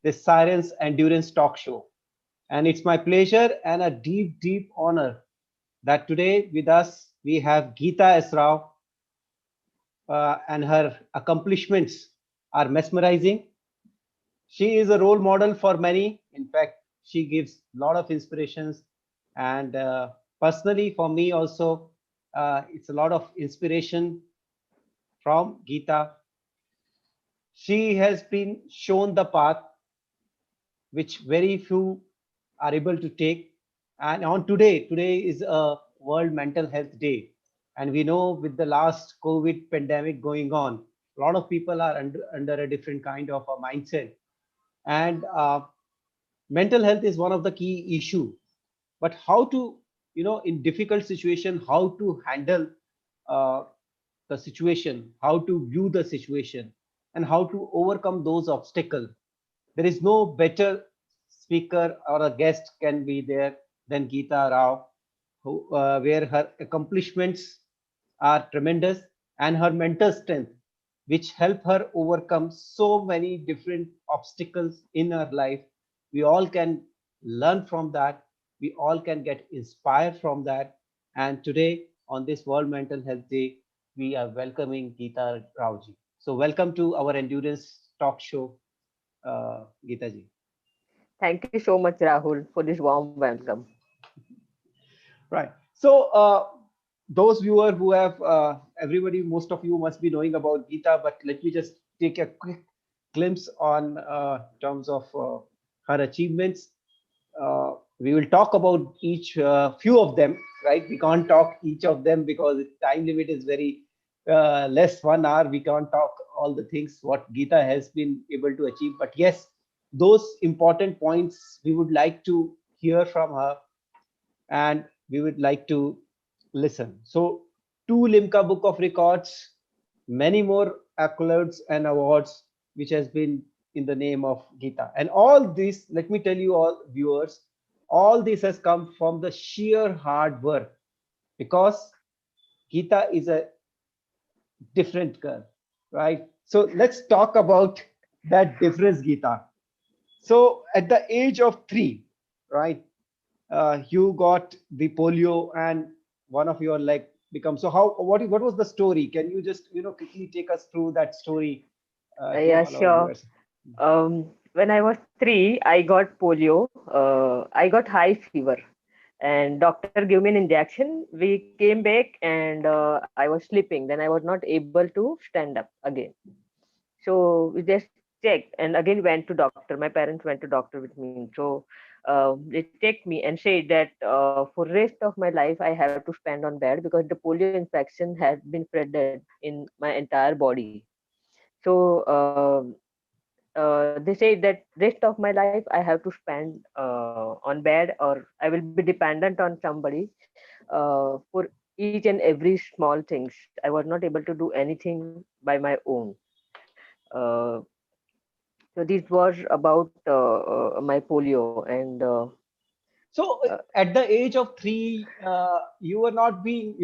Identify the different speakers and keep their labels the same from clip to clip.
Speaker 1: the CYRUNS Endurance Talk Show. And it's my pleasure and a deep, deep honor that today with us we have Geeta Esrao, and her accomplishments are mesmerizing. She is a role model for many. In fact, she gives a lot of inspirations. And personally, for me also, it's a lot of inspiration from Geeta. She has been shown the path which very few are able to take. And on today is a World Mental Health Day. And we know with the last COVID pandemic going on, a lot of people are under a different kind of a mindset. And mental health is one of the key issue. But how to, in difficult situation, how to handle uh, the situation, how to view the situation, and how to overcome those obstacles. There is no better speaker or a guest can be there than Geeta Rao, where her accomplishments are tremendous and her mental strength, which help her overcome so many different obstacles in her life. We all can learn from that. We all can get inspired from that. And today, on this World Mental Health Day, we are welcoming Geeta Raoji. So, welcome to our Endurance Talk Show, Geeta ji.
Speaker 2: Thank you so much, Rahul, for this warm welcome.
Speaker 1: Right. So, those viewer who have everybody, most of you must be knowing about Geeta, but let me just take a quick glimpse on terms of her achievements. We will talk about each few of them, right? We can't talk each of them because time limit is very less 1 hour. We can't talk all the things what Geeta has been able to achieve. But yes, those important points we would like to hear from her, and we would like to listen. So, two Limca Book of Records, many more accolades and awards, which has been in the name of Geeta. And all this, let me tell you all viewers, all this has come from the sheer hard work, because Geeta is a different girl, right? So let's talk about that difference, Geeta. So at the age of 3, right, you got the polio and one of your leg become. So how what was the story? Can you just quickly take us through that story to
Speaker 2: Yeah,
Speaker 1: all our
Speaker 2: sure.
Speaker 1: viewers?
Speaker 2: When I was 3, I got polio. I got high fever, and doctor gave me an injection. We came back, and I was sleeping. Then I was not able to stand up again. So we just checked, and again went to doctor. My parents went to doctor with me. So they checked me and said that for rest of my life I have to spend on bed because the polio infection has been spreaded in my entire body. So they say that rest of my life I have to spend on bed, or I will be dependent on somebody for each and every small things. I was not able to do anything by my own. uh, so this was about my polio. And
Speaker 1: So at the age of 3, you were not being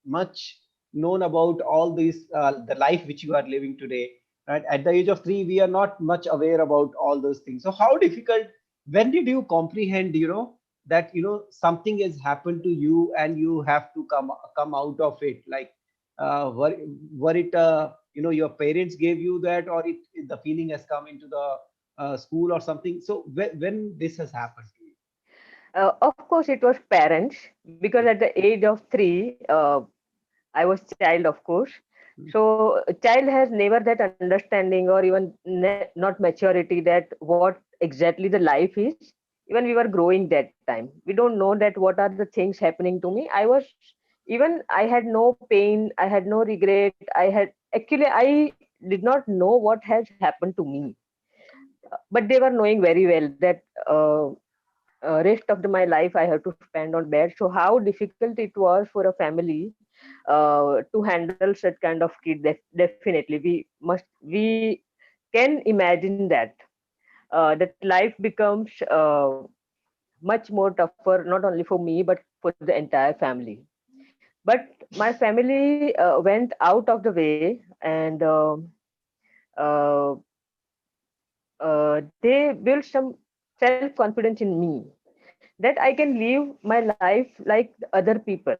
Speaker 1: much known about all this, the life which you are living today, right? At the age of 3, we are not much aware about all those things. So how difficult, when did you comprehend that something has happened to you and you have to come out of it? Like were it your parents gave you that, or the feeling has come into the school or something? So when this has happened to you?
Speaker 2: of course it was parents, because at the age of 3 I was child, of course. So a child has never that understanding, or even not maturity, that what exactly the life is. Even we were growing that time, we don't know that what are the things happening to me. I had no pain, I had no regret. I did not know what has happened to me. But they were knowing very well that rest of my life I have to spend on bed. So how difficult it was for a family to handle such kind of kid. Definitely we can imagine that that life becomes much more tougher, not only for me but for the entire family. But my family went out of the way, and uh, they built some self confidence in me, that I can live my life like other people.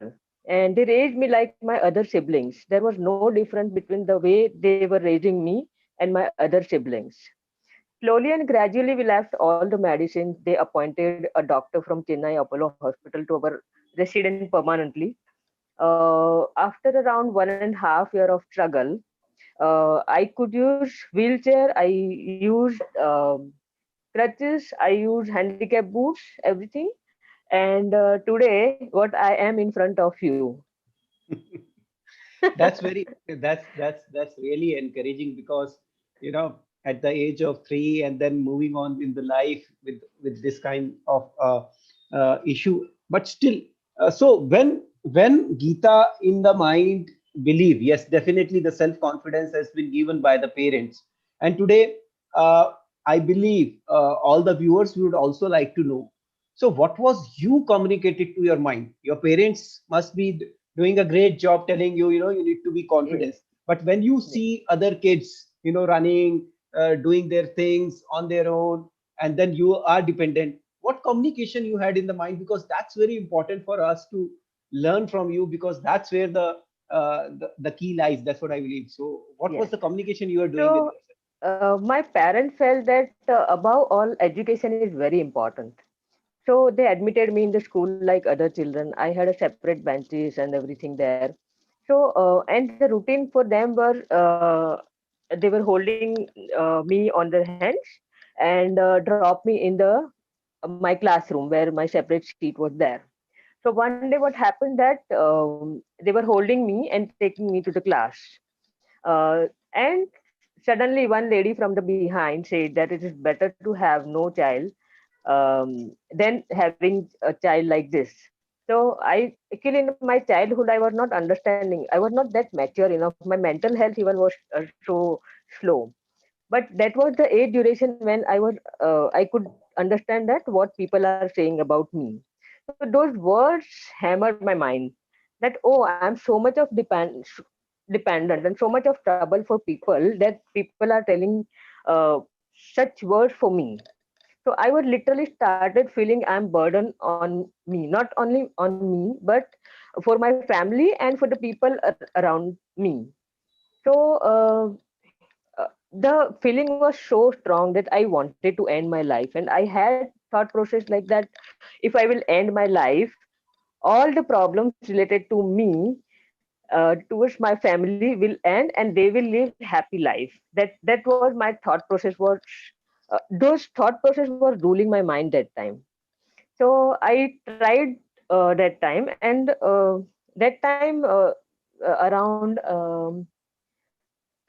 Speaker 2: And they raised me like my other siblings. There was no difference between the way they were raising me and my other siblings. Slowly and gradually, we left all the medicines. They appointed a doctor from Chennai Apollo Hospital to our resident permanently. After around 1.5 year of struggle, I could use wheelchair. I used crutches. I used handicap boots. Everything. And today, what I am in front of you.
Speaker 1: That's very that's really encouraging because at the age of 3 and then moving on in the life with this kind of issue, but still, so when Geeta in the mind believe, yes, definitely the self confidence has been given by the parents, and today, I believe all the viewers would also like to know, so what was you communicated to your mind? Your parents must be doing a great job telling you, you need to be confident.
Speaker 2: Yes,
Speaker 1: But when you
Speaker 2: yes,
Speaker 1: see other kids, running, doing their things on their own, and then you are dependent, what communication you had in the mind? Because that's very important for us to learn from you, because that's where the key lies. That's what I believe. So, what was
Speaker 2: yes.
Speaker 1: the communication you were doing with
Speaker 2: So,
Speaker 1: yourself?
Speaker 2: my parents felt that above all, education is very important. So they admitted me in the school like other children. I had a separate benches and everything there. So and the routine for them were they were holding me on their hands and drop me in the my classroom where my separate seat was there. So one day what happened that they were holding me and taking me to the class. And suddenly one lady from the behind said that it is better to have no child than having a child like this. So I actually in my childhood I was not understanding. I was not that mature enough. My mental health even was so slow. But that was the age duration when I could understand that what people are saying about me. So those words hammered my mind that oh, I'm so much of dependent and so much of trouble for people that people are telling uh, such words for me. So I was literally started feeling I'm burden on me, not only on me, but for my family and for the people around me. So the feeling was so strong that I wanted to end my life, and I had thought process like that: if I will end my life, all the problems related to me towards my family will end, and they will live happy life. That was my thought process. Was those thought process was ruling my mind that time. So I tried that time, and that time around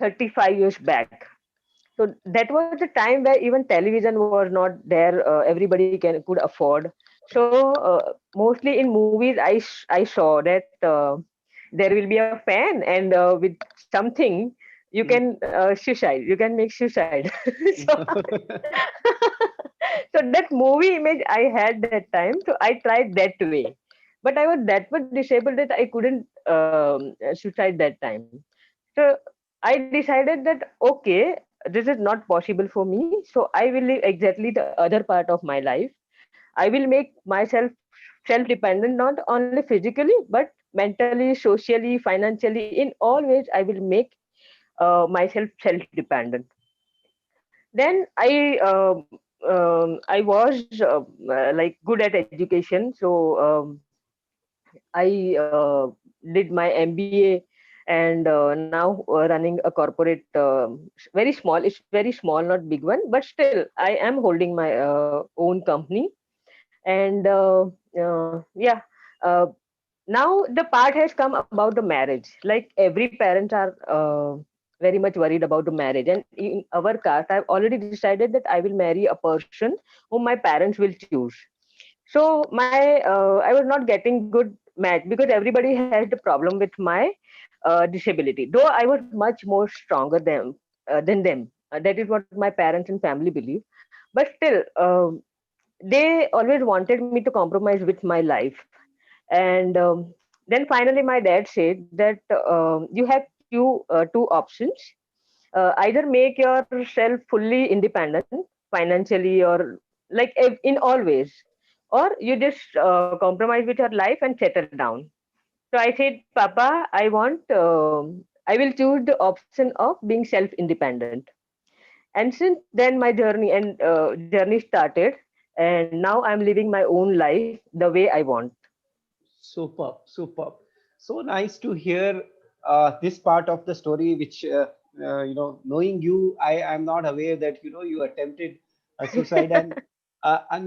Speaker 2: 35 years back. So that was the time where even television was not there. Everybody could afford. So mostly in movies, I saw that there will be a fan, and with something you can suicide. You can make suicide. So so that movie image I had that time. So I tried that way, but I was that much disabled that I couldn't suicide that time. So I decided that okay, this is not possible for me. So I will live exactly the other part of my life. I will make myself self-dependent, not only physically but mentally, socially, financially. In all ways, I will make myself self-dependent. Then I was like good at education, so I did my MBA, and now running a corporate, very small. It's very small, not big one, but still I am holding my own company. And yeah, uh, now the part has come about the marriage. Like every parents are very much worried about the marriage, and in our caste, I've already decided that I will marry a person whom my parents will choose. So I was not getting good match because everybody has the problem with my disability. Though I was much more stronger than them. That is what my parents and family believe. But still, they always wanted me to compromise with my life. And then finally, my dad said that you have two options. either make yourself fully independent financially or like in all ways, or you just compromise with your life and settle down. So I said, Papa, I will choose the option of being self independent. And since then my journey started, and now I'm living my own life the way I want.
Speaker 1: Superb, superb. So nice to hear this part of the story, which knowing you, I am not aware that you attempted a suicide, and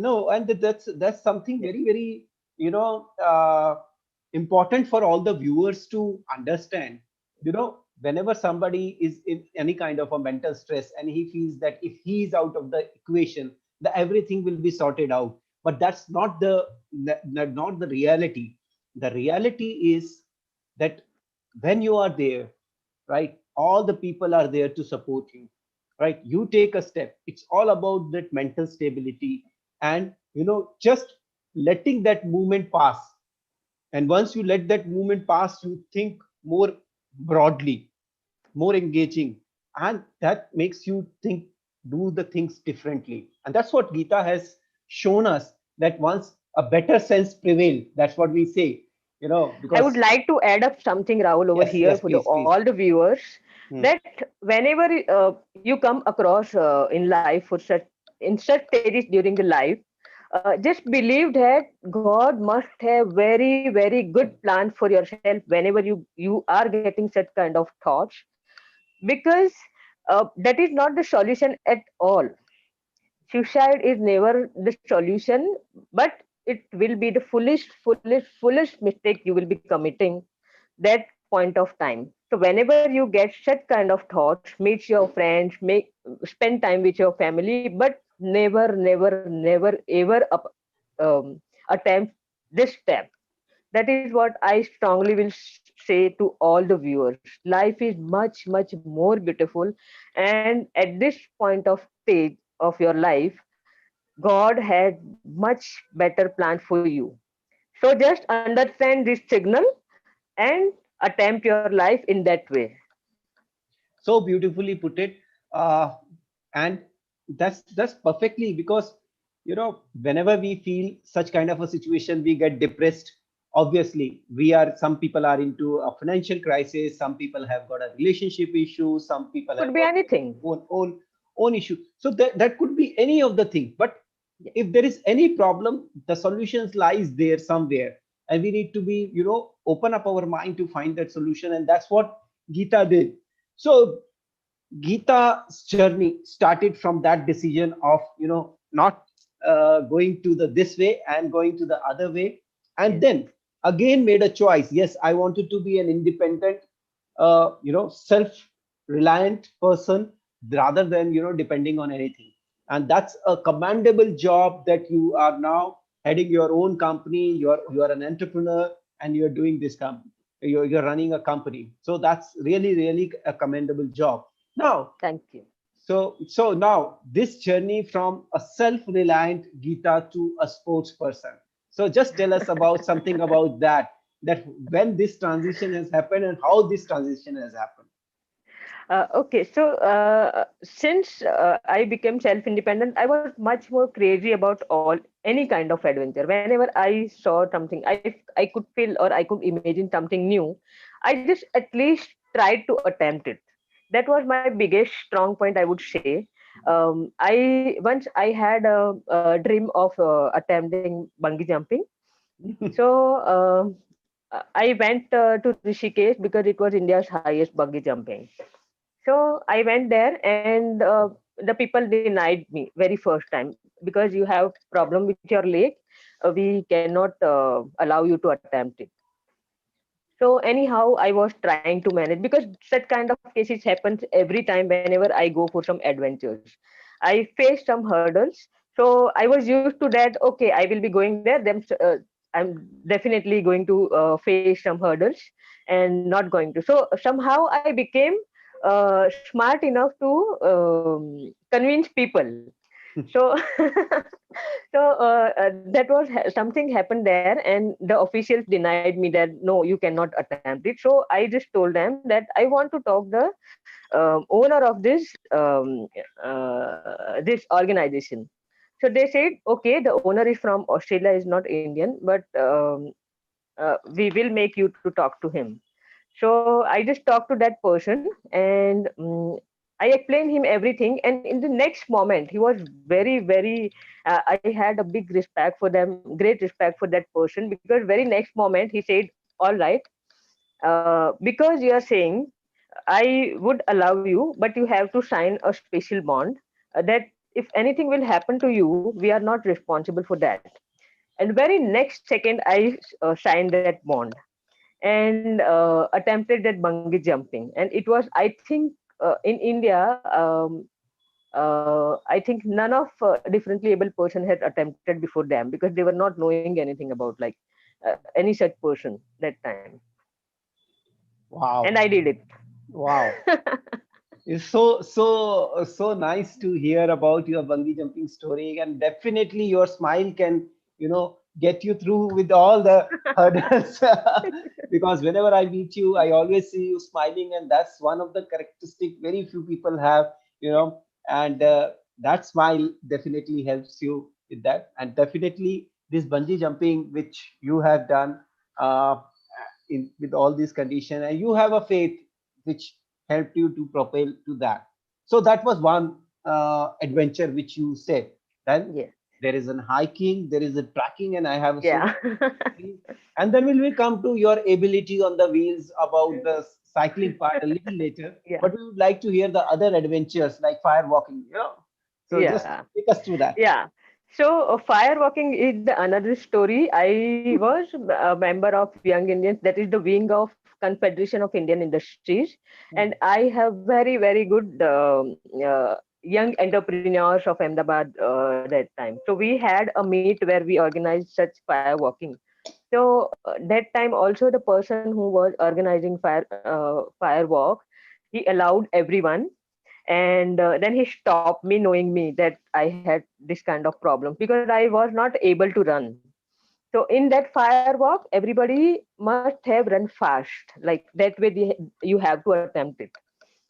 Speaker 1: no, and that's something
Speaker 2: Yes.
Speaker 1: very very important for all the viewers to understand. Whenever somebody is in any kind of a mental stress, and he feels that if he is out of the equation, the everything will be sorted out. But that's not the reality. The reality is that when you are there, right, all the people are there to support you, right? You take a step. It's all about that mental stability, and just letting that movement pass. And once you let that movement pass, you think more broadly, more engaging, and that makes you think, do the things differently. And that's what Geeta has shown us, that once a better sense prevail, that's what we say,
Speaker 2: I would
Speaker 1: because
Speaker 2: like to add up something, Rahul, over
Speaker 1: yes,
Speaker 2: here
Speaker 1: yes,
Speaker 2: for
Speaker 1: please,
Speaker 2: all
Speaker 1: please.
Speaker 2: the viewers,
Speaker 1: Hmm.
Speaker 2: that whenever you come across in life for such in such stages during the life, just believe that God must have very, very good plan for yourself whenever you are getting such kind of thoughts, because that is not the solution at all. Suicide is never the solution, but it will be the foolish mistake you will be committing that point of time. So whenever you get such kind of thoughts, meet your friends, make spend time with your family, but never ever attempt this step. That is what I strongly will say to all the viewers. Life is much more beautiful, and at this point of stage of your life, God had much better plan for you. So just understand this signal and attempt your life in that way.
Speaker 1: So beautifully put it. And that's perfectly, because whenever we feel such kind of a situation, we get depressed. Obviously, some people are into a financial crisis, some people have got a relationship issue, some people
Speaker 2: Could
Speaker 1: have
Speaker 2: be
Speaker 1: got
Speaker 2: anything.
Speaker 1: own issue. So that could be any of the thing. But
Speaker 2: Yes.
Speaker 1: if there is any problem, the solutions lies there somewhere, and we need to be open up our mind to find that solution. And that's what Geeta did. So Geeta's journey started from that decision of not going to the this way and going to the other way, and
Speaker 2: Yes.
Speaker 1: then again made a choice. Yes, I wanted to be an independent, self-reliant person, rather than depending on anything. And that's a commendable job, that you are now heading your own company. You are an entrepreneur, and you're doing this company. You're running a company. So that's really really a commendable job. Now,
Speaker 2: Thank you.
Speaker 1: so now this journey from a self-reliant Geeta to a sports person. So just tell us about something about that when this transition has happened and how this transition has happened.
Speaker 2: Okay, so since I became self-independent, I was much more crazy about all any kind of adventure. Whenever I saw something, I could feel or I could imagine something new, I just at least tried to attempt it. That was my biggest strong point, I would say. I once I had a dream of attempting bungee jumping. So I went to Rishikesh because it was India's highest bungee jumping. So I went there, and the people denied me very first time, because you have problem with your leg. We cannot allow you to attempt it. So anyhow, I was trying to manage, because such kind of cases happens every time whenever I go for some adventures. I faced some hurdles, so I was used to that. Okay, I will be going there. Then I'm definitely going to face some hurdles and not going to. So somehow I became smart enough to convince people. So so That was something happened there, and the officials denied me that no, you cannot attempt it. So I just told them that I want to talk the owner of this organization. So they said, okay, the owner is from Australia, is not Indian, but we will make you to talk to him. So I just talked to that person, and I explained him everything. And in the next moment, he was very, very. I had a big respect for them, great respect for that person, because very next moment he said, "All right, because you are saying I would allow you, but you have to sign a special bond that if anything will happen to you, we are not responsible for that." And very next second, I signed that bond and attempted that bungee jumping. And it was, I think, in India, I think none of differently able person had attempted before them, because they were not knowing anything about like any such person that time. And
Speaker 1: Wow.
Speaker 2: I did it.
Speaker 1: Wow. It's so nice to hear about your bungee jumping story, and definitely your smile can, get you through with all the hurdles. Because whenever I meet you, I always see you smiling, and that's one of the characteristic very few people have, and that smile definitely helps you with that. And definitely this bungee jumping which you have done, uh, in with all these conditions, and you have a faith which helped you to propel to that. So that was one adventure which you said. Then
Speaker 2: Yes.
Speaker 1: there is an hiking, there is a trekking, and I have so
Speaker 2: Yeah.
Speaker 1: many. And then will we come to your ability on the wheels about the cycling part a little later.
Speaker 2: Yeah.
Speaker 1: But we would like to hear the other adventures like fire walking. So just
Speaker 2: Yeah.
Speaker 1: take us through that.
Speaker 2: Yeah. So firewalking is the another story. I was a member of Young Indians, that is the wing of Confederation of Indian Industries, and I have very, very good young entrepreneurs of Ahmedabad that time. So we had a meet where we organized such firewalking. So that time also the person who was organizing firewalk, he allowed everyone, and then he stopped me, knowing me that I had this kind of problem because I was not able to run. So in that firewalk, everybody must have run fast, like that way you have to attempt it.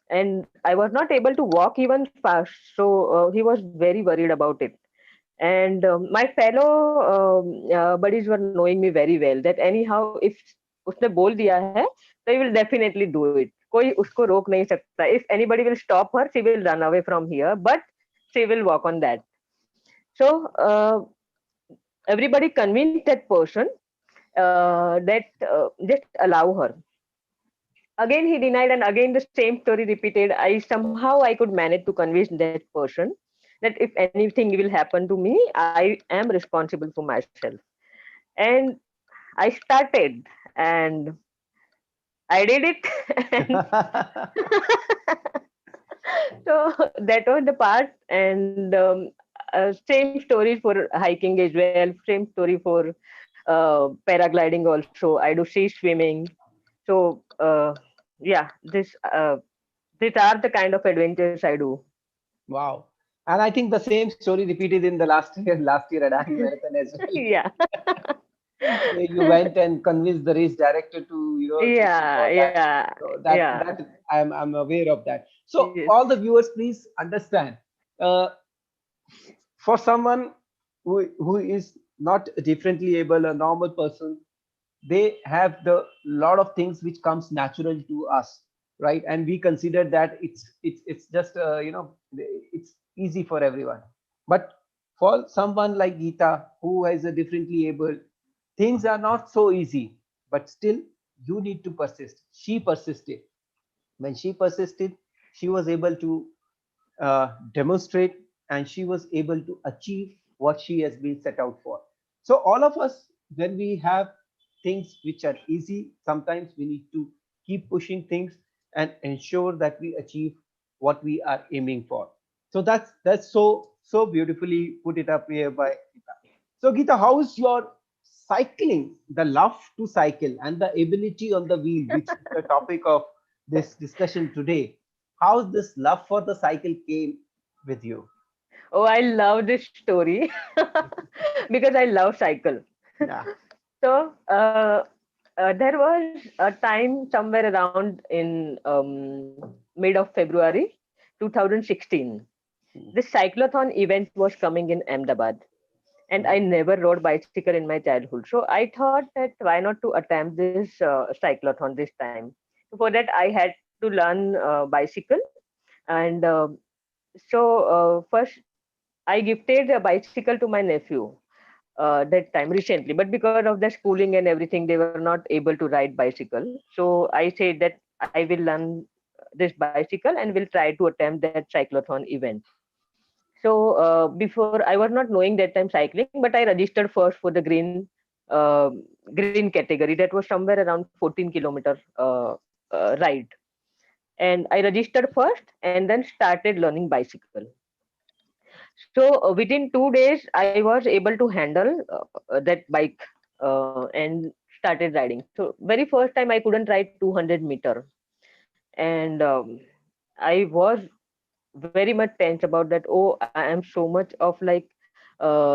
Speaker 2: And I was not able to walk even fast, so he was very worried about it. And my fellow buddies were knowing me very well that anyhow if उसने बोल दिया है तो he will definitely do it. कोई उसको रोक नहीं सकता. If anybody will stop her, she will run away from here, but she will walk on that. So everybody convinced that person that just allow her. Again he denied, and again the same story repeated. I somehow I could manage to convince that person that if anything will happen to me, I am responsible for myself. And I started, and I did it. And so that was the part. And same story for hiking as well, same story for paragliding also. I do sea swimming. So yeah, these are the kind of adventures I do.
Speaker 1: Wow. And I think the same story repeated in the last year at Adani Marathon as well.
Speaker 2: Yeah.
Speaker 1: Where you went and convinced the race director to, take you
Speaker 2: Yeah,
Speaker 1: for that.
Speaker 2: yeah,
Speaker 1: So that
Speaker 2: yeah.
Speaker 1: that I'm aware of that. So
Speaker 2: Yes.
Speaker 1: all the viewers, please understand. Uh, for someone who is not differently able, a normal person, they have the lot of things which comes natural to us, right? And we consider that it's just it's easy for everyone. But for someone like Geeta, who is a differently able, things are not so easy. But still you need to persist. She persisted. When she persisted, she was able to demonstrate, and she was able to achieve what she has been set out for. So all of us, when we have things which are easy, sometimes we need to keep pushing things and ensure that we achieve what we are aiming for. So that's so beautifully put it up here by Geeta. So Geeta, how is your cycling, the love to cycle and the ability on the wheel, which is the topic of this discussion today? How this love for the cycle came with you?
Speaker 2: Oh, I love this story because I love cycle.
Speaker 1: Yeah.
Speaker 2: So there was a time somewhere around in mid of February 2016.
Speaker 1: Mm.
Speaker 2: This cyclothon event was coming in Ahmedabad, and I never rode bicycle in my childhood. So I thought that why not to attempt this cyclothon this time. So for that, I had to learn bicycle, and first I gifted a bicycle to my nephew that time recently, but because of the schooling and everything they were not able to ride bicycle. So I said that I will learn this bicycle and will try to attempt that cyclothon event. So before, I was not knowing that time cycling, but I registered first for the uh, green category. That was somewhere around 14 kilometer ride, and I registered first and then started learning bicycle. So within 2 days, I was able to handle that bike and started riding. So very first time I couldn't ride 200-meter, and I was very much tense about that. Oh, I am so much of like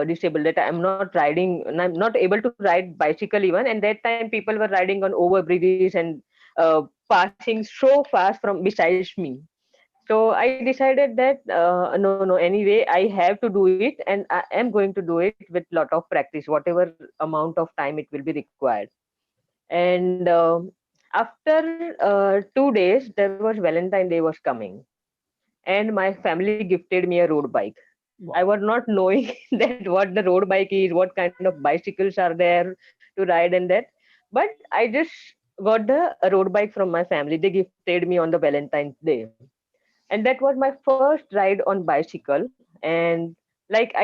Speaker 2: disabled that I'm not riding, and I'm not able to ride bicycle even. And that time people were riding on over bridges and passing so fast from besides me. So I decided that no, no, anyway, I have to do it, and I am going to do it with lot of practice, whatever amount of time it will be required. And after 2 days, there was Valentine Day was coming, and my family gifted me a road bike. I
Speaker 1: Wow.
Speaker 2: was not knowing that what the road bike is, what kind of bicycles are there to ride and that. But I just got the road bike from my family. They gifted me on the Valentine's Day, and that was my first ride on bicycle. And like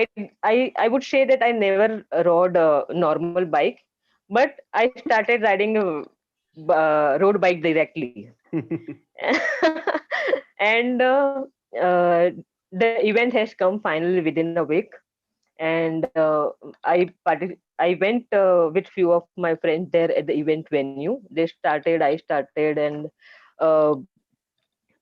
Speaker 2: I would say that I never rode a normal bike, but I started riding a road bike directly. And the event has come finally within a week, and I went with few of my friends there at the event venue. They started, I started, and uh,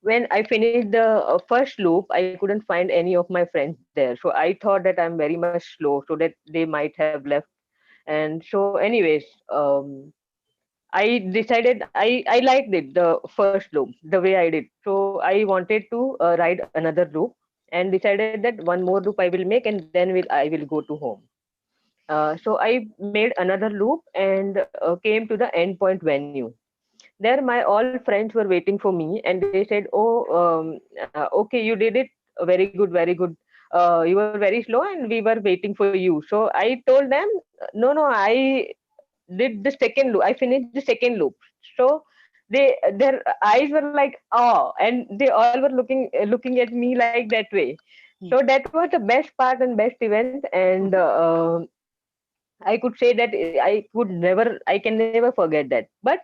Speaker 2: when I finished the first loop, I couldn't find any of my friends there. So I thought that I'm very much slow, so that they might have left. And so, anyways, I decided I liked it the first loop the way I did. So I wanted to ride another loop and decided that one more loop I will make and then I will go to home. So I made another loop and came to the end point venue. There, my all friends were waiting for me, and they said, "Oh, okay, you did it very good, very good. You were very slow, and we were waiting for you." So I told them, "No, no, I did the second loop. I finished the second loop." So their eyes were like, "Oh," and they all were looking at me like that way. So that was the best part and best event, and I could say that I can never forget that. But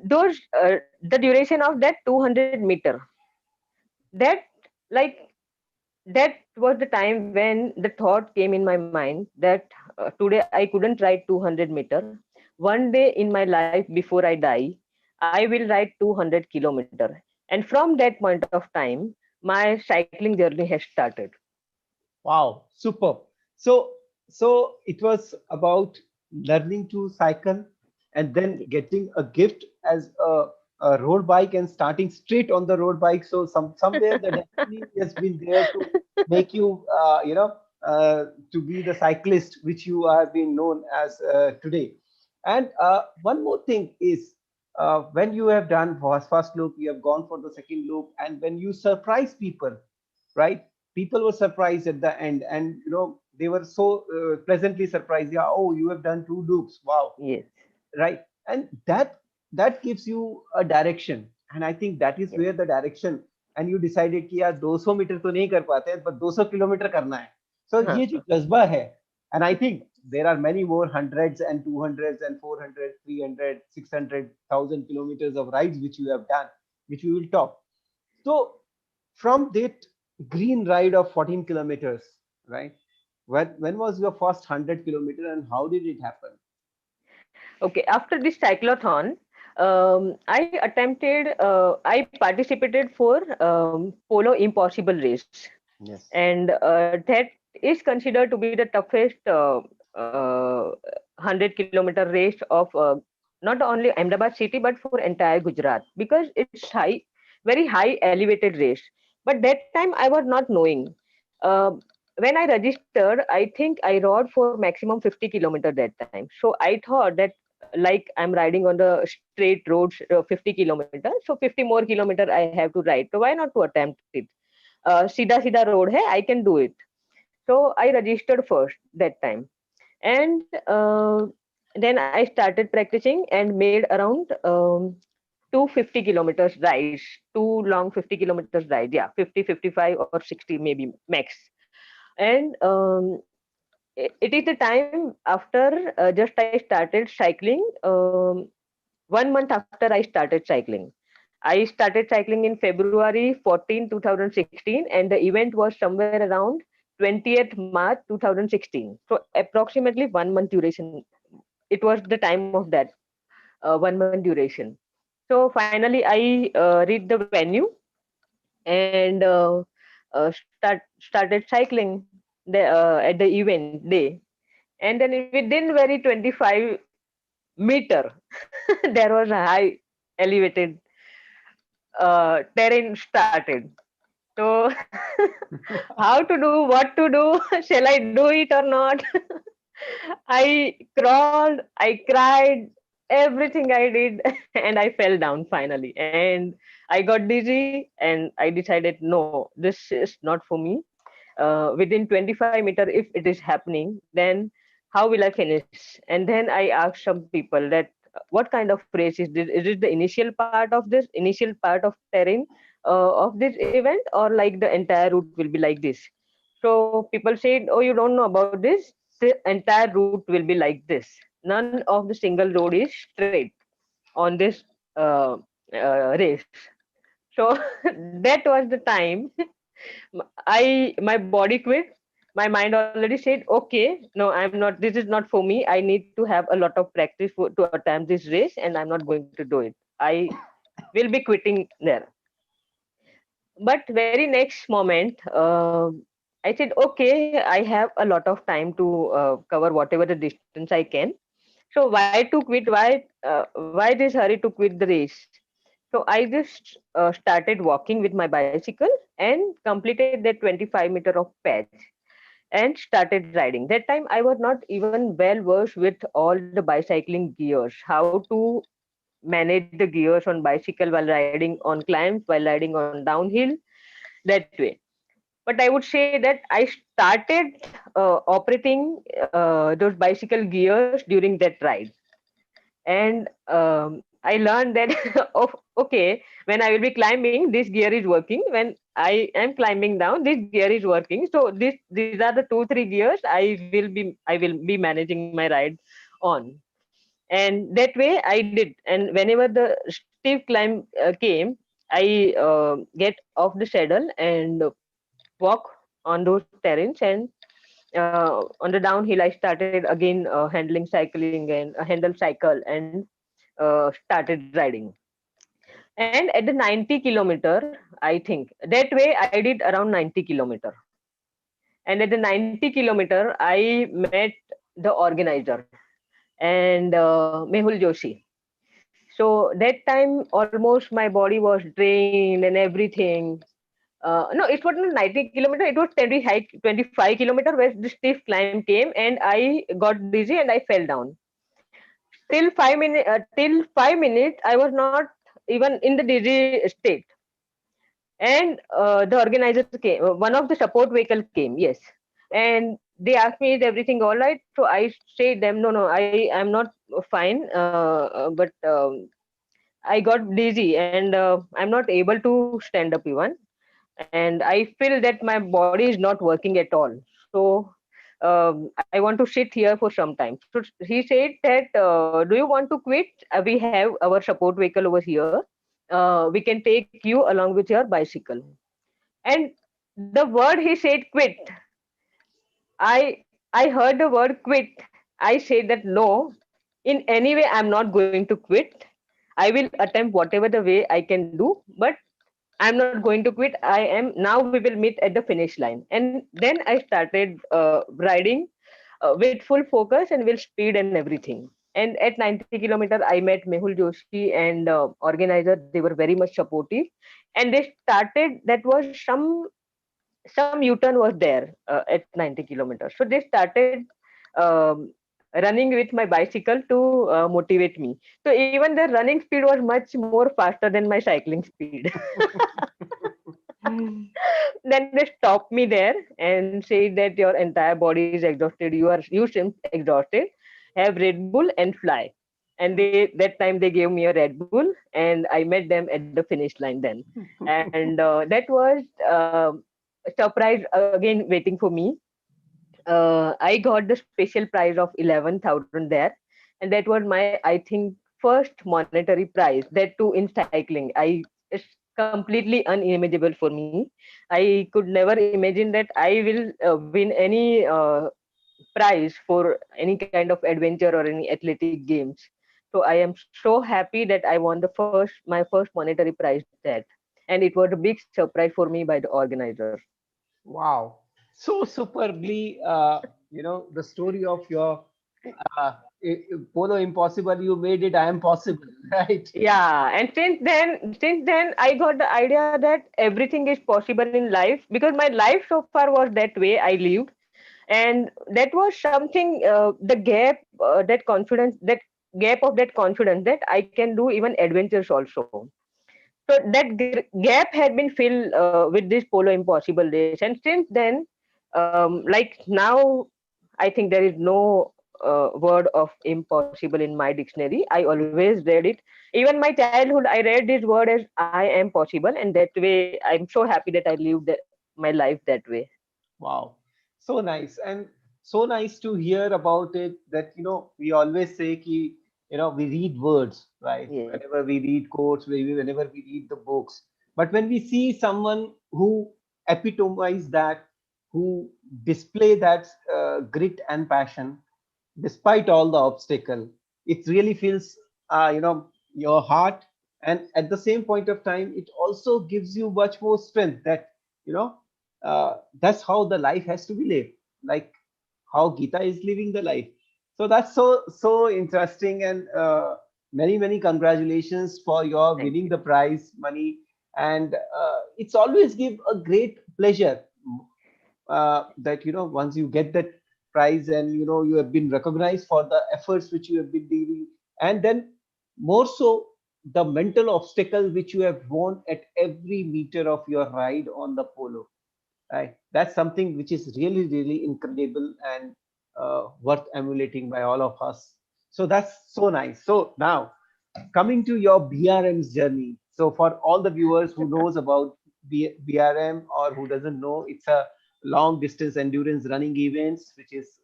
Speaker 2: those the duration of that 200-meter, that like that was the time when the thought came in my mind that today I couldn't ride 200-meter. One day in my life before I die, I will ride 200 kilometer. And from that point of time, my cycling journey has started.
Speaker 1: Wow, superb. So, so it was about learning to cycle and then getting a gift as a road bike and starting straight on the road bike. So somewhere the destiny has been there to make you, to be the cyclist which you have been known as today. And one more thing is, when you have done first loop, you have gone for the second loop, and when you surprise people, right? People were surprised at the end, and they were so pleasantly surprised. Yeah, oh, you have done two loops, wow,
Speaker 2: Yes.
Speaker 1: right? And that gives you a direction, and I think that is
Speaker 2: Yes.
Speaker 1: where the direction, and you decided कि यार 200 metre तो नहीं कर पाते, but 200 kilometre करना है. So ये जो
Speaker 2: Huh.
Speaker 1: जज्बा है, and I think there are many more hundreds and 200s and 400, 300, 600,000 kilometers of rides which you have done, which we will talk. So from that green ride of 14 kilometers, right? When was your first 100 kilometer and how did it happen?
Speaker 2: Okay, after this cyclothon, I participated for Polo Impossible race.
Speaker 1: Yes.
Speaker 2: and that is considered to be the toughest 100-kilometer race of not only Ahmedabad city but for entire Gujarat, because it's very high elevated race. But that time I was not knowing. Uh, when I registered, I think I rode for maximum 50 kilometer that time. So I thought that like I'm riding on the straight roads 50 kilometer, so 50 more kilometer I have to ride. So why not to attempt it? सीधा सीधा road है, I can do it. So I registered first that time, and then I started practicing and made around 250 kilometers rides, two long 50 kilometers ride, yeah, 50, 55, or 60 maybe max. And it is the time after just I started cycling. 1 month after I started cycling. I started cycling in February 14, 2016, and the event was somewhere around 20th March 2016. So approximately 1 month duration. It was the time of that 1 month duration. So finally, I reached the venue and started cycling at the event day. And then within very 25 meter, there was a high elevated terrain started. So how to do, what to do, shall I do it or not? I crawled, I cried, everything I did, and I fell down finally. And I got dizzy, and I decided, no, this is not for me. Within 25 meter, if it is happening, then how will I finish? And then I asked some people that what kind of race is this? Is it the initial part of terrain of this event, or like the entire route will be like this? So people said, oh, you don't know about this? The entire route will be like this. None of the single road is straight on this uh, race. So that was the time my body quit. My mind already said, okay, no, I'm not. This is not for me. I need to have a lot of practice to attempt this race, and I'm not going to do it. I will be quitting there. But very next moment, I said, okay, I have a lot of time to cover whatever the distance I can. So why to quit? Why this hurry to quit the race? So I just started walking with my bicycle and completed that 25-meter of patch and started riding. That time I was not even well versed with all the bicycling gears, how to manage the gears on bicycle while riding on climbs, while riding on downhill, that way. But I would say that I started operating those bicycle gears during that ride. And I learned that oh, okay, when I will be climbing, this gear is working. When I am climbing down, this gear is working. So these are the 2 3 gears I will be managing my ride on. And that way I did. And whenever the steep climb came, I get off the saddle and walk on those terrains. And on the downhill I started again handling cycling and handle cycle and started riding. And at the 90 kilometer, I think that way I did around 90 kilometer. And at the 90 kilometer, I met the organizer and Mehul Joshi. So that time almost my body was drained and everything. No, it was not 90 kilometer. It was 25 kilometer where the steep climb came, and I got dizzy and I fell down. Till 5 minutes, I was not even in the dizzy state. And the organizer came. One of the support vehicle came. Yes, and they asked me, "Is everything all right?" So I said them, "No, no, I am not fine. But I got dizzy and I'm not able to stand up even, and I feel that my body is not working at all. So I want to sit here for some time." So he said that, "Do you want to quit? We have our support vehicle over here. We can take you along with your bicycle." And the word he said, "quit." I heard the word "quit." I said that no, in any way I'm not going to quit. I will attempt whatever the way I can do, but I'm not going to quit. I am now. We will meet at the finish line. And then I started riding with full focus and with speed and everything. And at 90 kilometer, I met Mehul Joshi and organizer. They were very much supportive, and they started. That was some U-turn was there at 90 kilometers. So they started um, running with my bicycle to motivate me. So even the running speed was much more faster than my cycling speed. Then they stopped me there and said that your entire body is exhausted. You seem exhausted. Have Red Bull and fly. And they that time they gave me a Red Bull, and I met them at the finish line then. And that was a surprise again waiting for me. I got the special prize of 11,000 there, and that was my, I think, first monetary prize. That too in cycling. It's completely unimaginable for me. I could never imagine that I will win any prize for any kind of adventure or any athletic games. So I am so happy that I won my first monetary prize that, and it was a big surprise for me by the organizer.
Speaker 1: Wow. So superbly, the story of your Polo Impossible, you made it I am possible, right?
Speaker 2: Yeah, and since then I got the idea that everything is possible in life, because my life so far was that way I lived. And that was something, the gap, that confidence, that gap of that confidence that I can do even adventures also. So that gap had been filled with this Polo Impossible race. And since then, like now, I think there is no word of impossible in my dictionary. I always read it. Even my childhood, I read this word as I am possible, and that way, I'm so happy that I lived my life that way.
Speaker 1: Wow, so nice, and so nice to hear about it. That we always say ki, we read words, right?
Speaker 2: Yes.
Speaker 1: Whenever we read quotes, whenever we read the books, but when we see someone who epitomize that, who display that grit and passion, despite all the obstacle, it really feels your heart, and at the same point of time it also gives you much more strength that you know that's how the life has to be lived, like how Gita is living the life. So that's so interesting, and many congratulations for your
Speaker 2: Thank
Speaker 1: winning
Speaker 2: you.
Speaker 1: the prize money. And it's always give a great pleasure that once you get that prize, and you have been recognized for the efforts which you have been doing, and then more so the mental obstacle which you have won at every meter of your ride on the polo, right? That's something which is really incredible, and worth emulating by all of us. So that's so nice. So now, coming to your BRM's journey. So for all the viewers who knows about BRM, or who doesn't know, it's a long distance endurance running events which is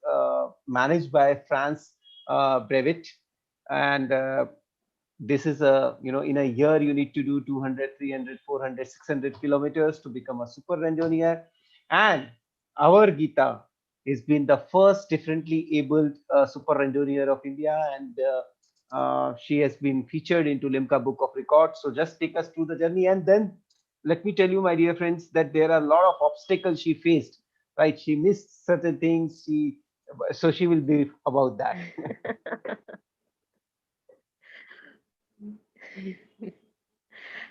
Speaker 1: managed by France Brevet. And this is a, in a year you need to do 200, 300, 400, 600 kilometers to become a super engineer. And our Geeta has been the first differently abled super engineer of India, and she has been featured into Limca Book of Records. So just take us through the journey, and then let me tell you, my dear friends, that there are a lot of obstacles she faced. Right, she missed certain things. So she will be about that.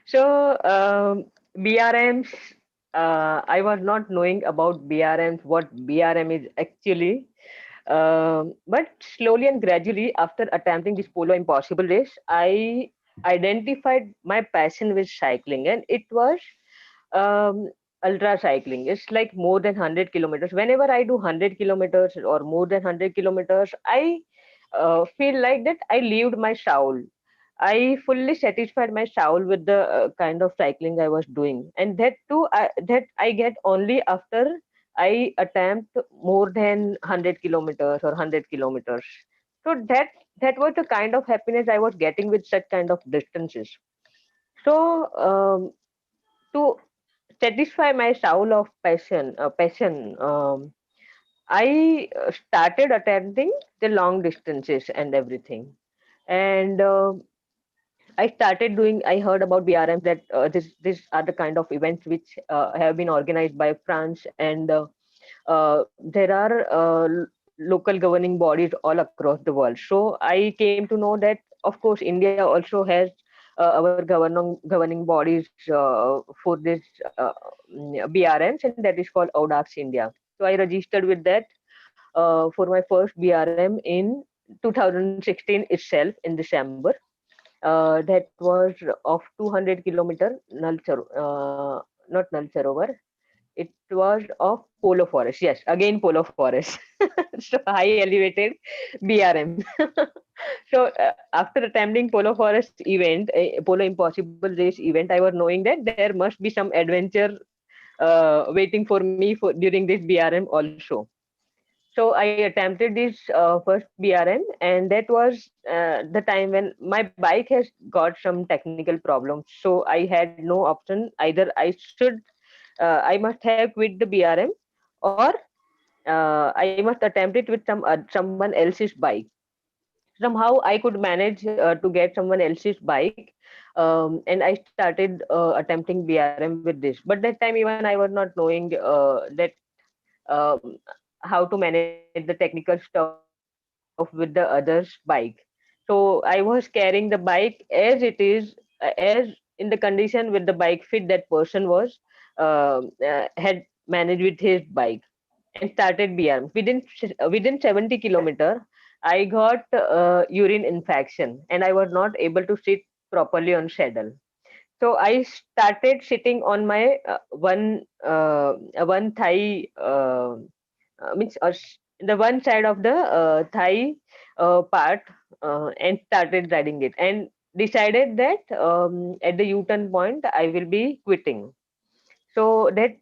Speaker 2: So, BRMs, I was not knowing about BRMs, what BRM is actually. But slowly and gradually, after attempting this Polo Impossible race, I identified my passion with cycling, and it was um, ultra cycling. It's like more than 100 kilometers. Whenever I do 100 kilometers or more than 100 kilometers, I feel like that I lived my soul. I fully satisfied my soul with the kind of cycling I was doing, and that too, that I get only after I attempt more than 100 kilometers or 100 kilometers. So that was the kind of happiness I was getting with such kind of distances. So to satisfy my soul of passion, I started attempting the long distances and everything. And I started doing. I heard about BRMs that this are the kind of events which have been organized by France, and there are local governing bodies all across the world. So I came to know that, of course, India also has our governing bodies for this BRMs, and that is called ODAX India. So I registered with that for my first BRM in 2016 itself in December. That was of 200 kilometer not Nal Sarovar. It was of Polo Forest. Yes, again Polo Forest. So high elevated BRM. So after attending Polo Forest event, Polo Impossible Race event, I was knowing that there must be some adventure waiting for me for during this BRM also. So I attempted this first BRM, and that was the time when my bike has got some technical problems. So I had no option. Either I must have quit the BRM, or I must attempt it with someone else's bike. Somehow I could manage to get someone else's bike, and I started attempting BRM with this. But that time even I was not knowing that um, how to manage the technical stuff with the other's bike. So I was carrying the bike as it is, as in the condition with the bike fit that person was had managed with his bike, and started BRM. Within 70 kilometer, I got urine infection, and I was not able to sit properly on saddle. So I started sitting on my one thigh, means the one side of the thigh part, and started riding it, and decided that at the U-turn point I will be quitting. So that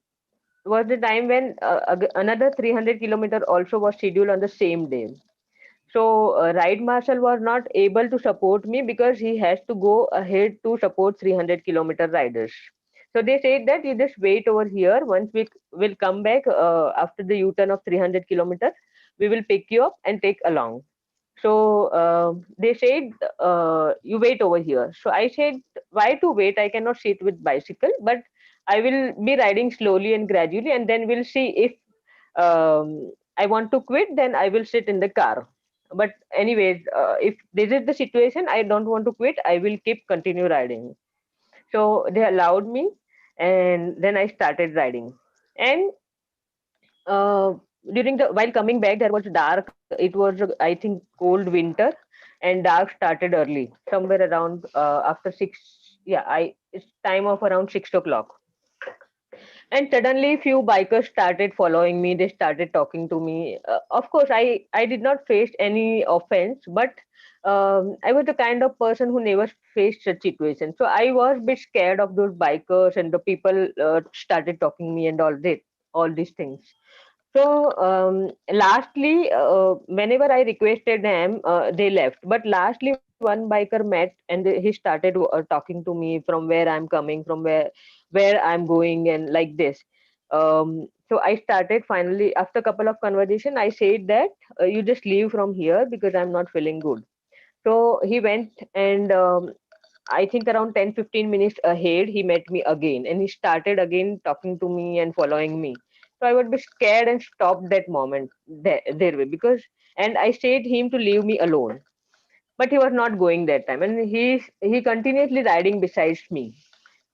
Speaker 2: was the time when another 300 kilometer also was scheduled on the same day. So ride marshal was not able to support me because he has to go ahead to support 300-kilometer riders. So they said that you just wait over here. Once we will come back after the U-turn of 300 kilometers, we will pick you up and take along. So they said, you wait over here. So I said, why to wait? I cannot sit with bicycle, but I will be riding slowly and gradually, and then we'll see if I want to quit, then I will sit in the car. But anyways, if this is the situation, I don't want to quit, I will keep continue riding. So they allowed me, and then I started riding. And uh, during the while coming back, there was dark. It was, I think, cold winter, and dark started early, somewhere around after 6. Yeah, I it's time of around 6 o'clock. And suddenly few bikers started following me. They started talking to me. Of course, I did not face any offense, but I was the kind of person who never faced such situations. So I was a bit scared of those bikers, and the people started talking me and all these things. So lastly, whenever I requested them, they left. But lastly, one biker met, and he started talking to me from where I'm coming, from where I'm going, and like this. So I started finally after a couple of conversation. I said that you just leave from here because I'm not feeling good. So he went, and I think around 10-15 minutes ahead, he met me again, and he started again talking to me and following me. So I would be scared and stopped that moment there because, and I said him to leave me alone, but he was not going that time, and he continuously riding besides me.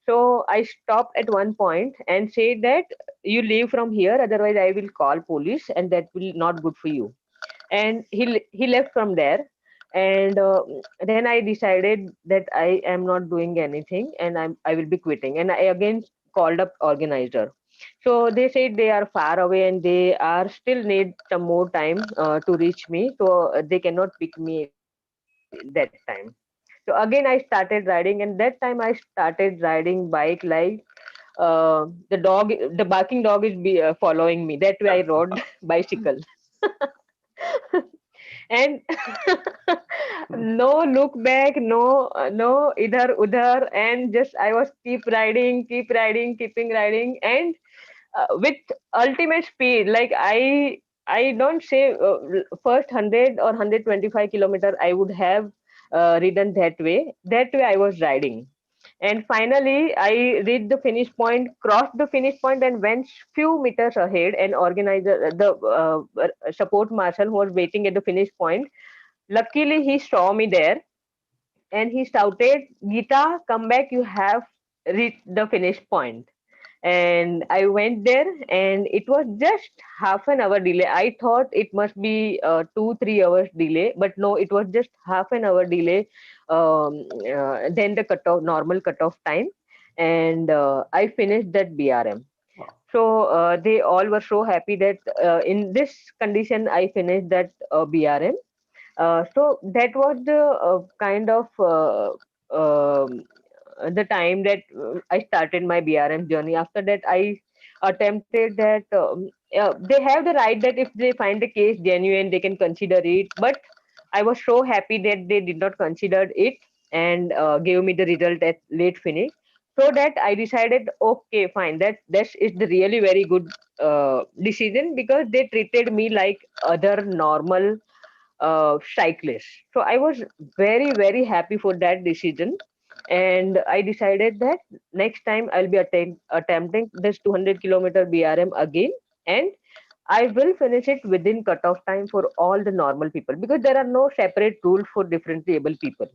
Speaker 2: So I stopped at one point and said that you leave from here, otherwise I will call police, and that will not good for you. And he left from there. And then I decided that I am not doing anything, and I will be quitting, and I again called up organizer. So they said they are far away, and they are still need some more time to reach me, so they cannot pick me that time. So again I started riding, and that time I started riding bike like the barking dog is following me. That way I rode bicycle. And no look back, no idhar udhar, and just I was keep riding, keeping riding, and with ultimate speed. Like I don't say first 100 or 125 kilometer I would have ridden that way. That way I was riding. And finally, I reached the finish point, crossed the finish point, and went few meters ahead. And organizer, the support marshal who was waiting at the finish point, luckily he saw me there, and he shouted, "Geeta, come back! You have reached the finish point." And I went there, and it was just half an hour delay. I thought it must be 2-3 hours delay, but no, it was just half an hour delay than the cutoff normal cutoff time, and I finished that BRM.
Speaker 1: Wow.
Speaker 2: So they all were so happy that in this condition I finished that BRM. So that was the kind of the time that I started my BRM journey. After that, I attempted that. They have the right that if they find the case genuine, they can consider it. But I was so happy that they did not consider it and gave me the result at late finish. So that I decided, okay, fine, that is the really very good decision, because they treated me like other normal cyclist. So I was very, very happy for that decision. And I decided that next time I'll be attempting this 200-kilometer BRM again. And I will finish it within cutoff time for all the normal people, because there are no separate rules for differently able people.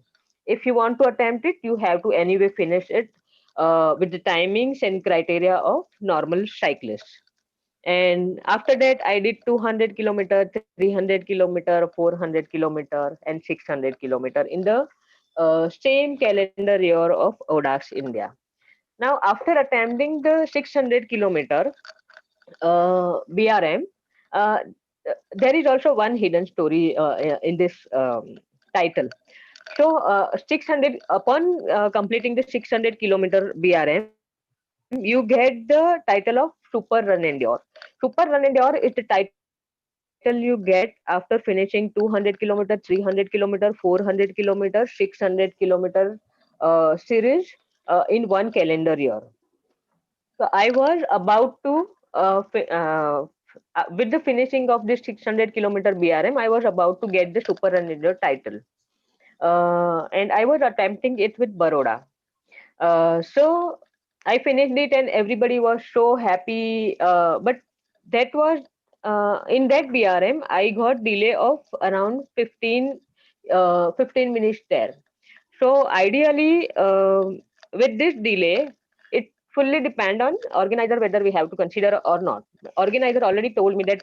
Speaker 2: If you want to attempt it, you have to anyway finish it with the timings and criteria of normal cyclists. And after that, I did 200 kilometer, 300 kilometer, 400 kilometer, and 600 kilometer in the same calendar year of ODAX India. Now, after attempting the 600 kilometer BRM, uh, there is also one hidden story in this title. So, 600 upon completing the 600 kilometer BRM, you get the title of Super Run Endure. Super Run Endure is the title you get after finishing 200 kilometer, 300 kilometer, 400 kilometer, 600 kilometer series in one calendar year. So I was about to, with the finishing of this 600 kilometer BRM, I was about to get the Super Run Endure title. And I was attempting it with Baroda. So I finished it, and everybody was so happy. But that was in that BRM, I got delay of around 15 minutes there. So ideally, with this delay, it fully depend on organizer whether we have to consider or not. Organizer already told me that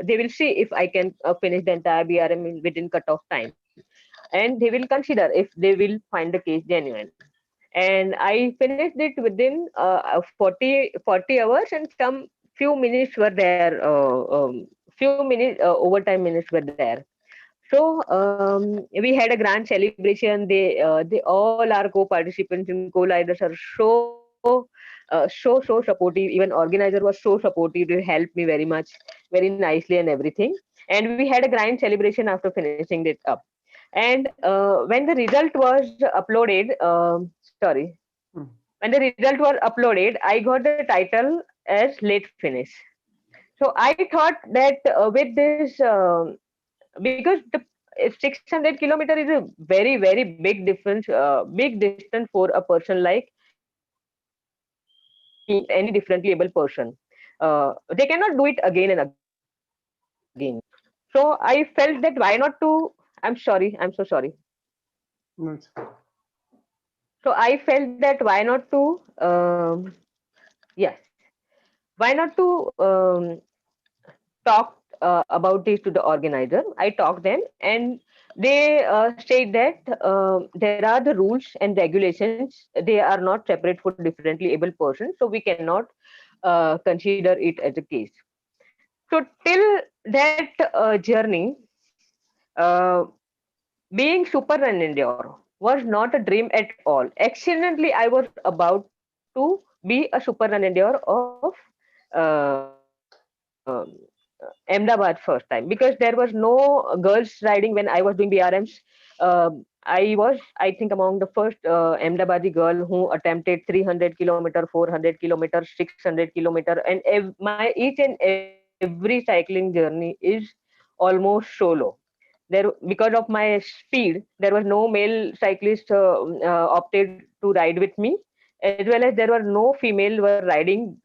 Speaker 2: they will see if I can finish the entire BRM within cutoff time, and they will consider if they will find the case genuine. And I finished it within 40 hours, and some few minutes were there, few minutes overtime minutes were there. So we had a grand celebration. They all our co-participants and co-leaders are so supportive. Even organizer was so supportive. They helped me very much, very nicely and everything. And we had a grand celebration after finishing it up. And when the result was uploaded, sorry,
Speaker 1: Hmm.
Speaker 2: when the result was uploaded, I got the title as late finish. So I thought that with this, because the 600 kilometer is a very, very big difference, big distance for a person like me or any differently able person. They cannot do it again and again. So I felt that why not to, I'm sorry, I'm so sorry.
Speaker 1: That's
Speaker 2: So I felt that why not to, yes, why not to talk about this to the organizer. I talked them, and they said that there are the rules and regulations. They are not separate for differently able persons, so we cannot consider it as a case. So till that journey, uh, being super run endure was not a dream at all. Accidentally, I was about to be a super run endure of Ahmedabad first time, because there was no girls riding when I was doing BRMs. I was, I think, among the first Ahmedabadi girl who attempted 300 kilometer, 400 kilometer, 600 kilometer, and my each and every cycling journey is almost solo. there, because of my speed, there was no male cyclist opted to ride with me, as well as there were no female were riding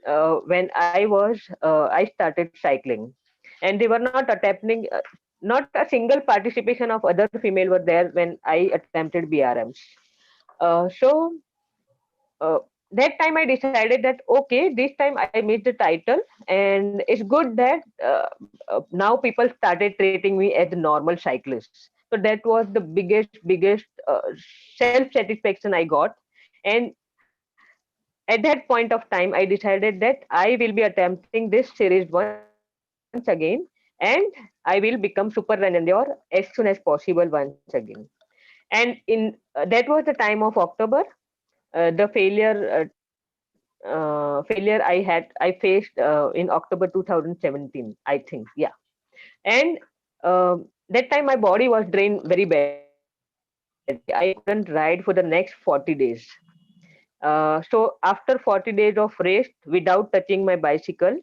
Speaker 2: when I started cycling, and they were not attempting. Not a single participation of other female were there when I attempted BRMs. So uh, that time I decided that okay, this time I made the title, and it's good that now people started treating me as a normal cyclist. So that was the biggest self satisfaction I got, and at that point of time I decided that I will be attempting this series once again, and I will become super run endure as soon as possible once again. And in that was the time of October. The failure I faced in October 2017, I think. Yeah. And that time my body was drained very badly. I couldn't ride for the next 40 days. So after 40 days of rest without touching my bicycle,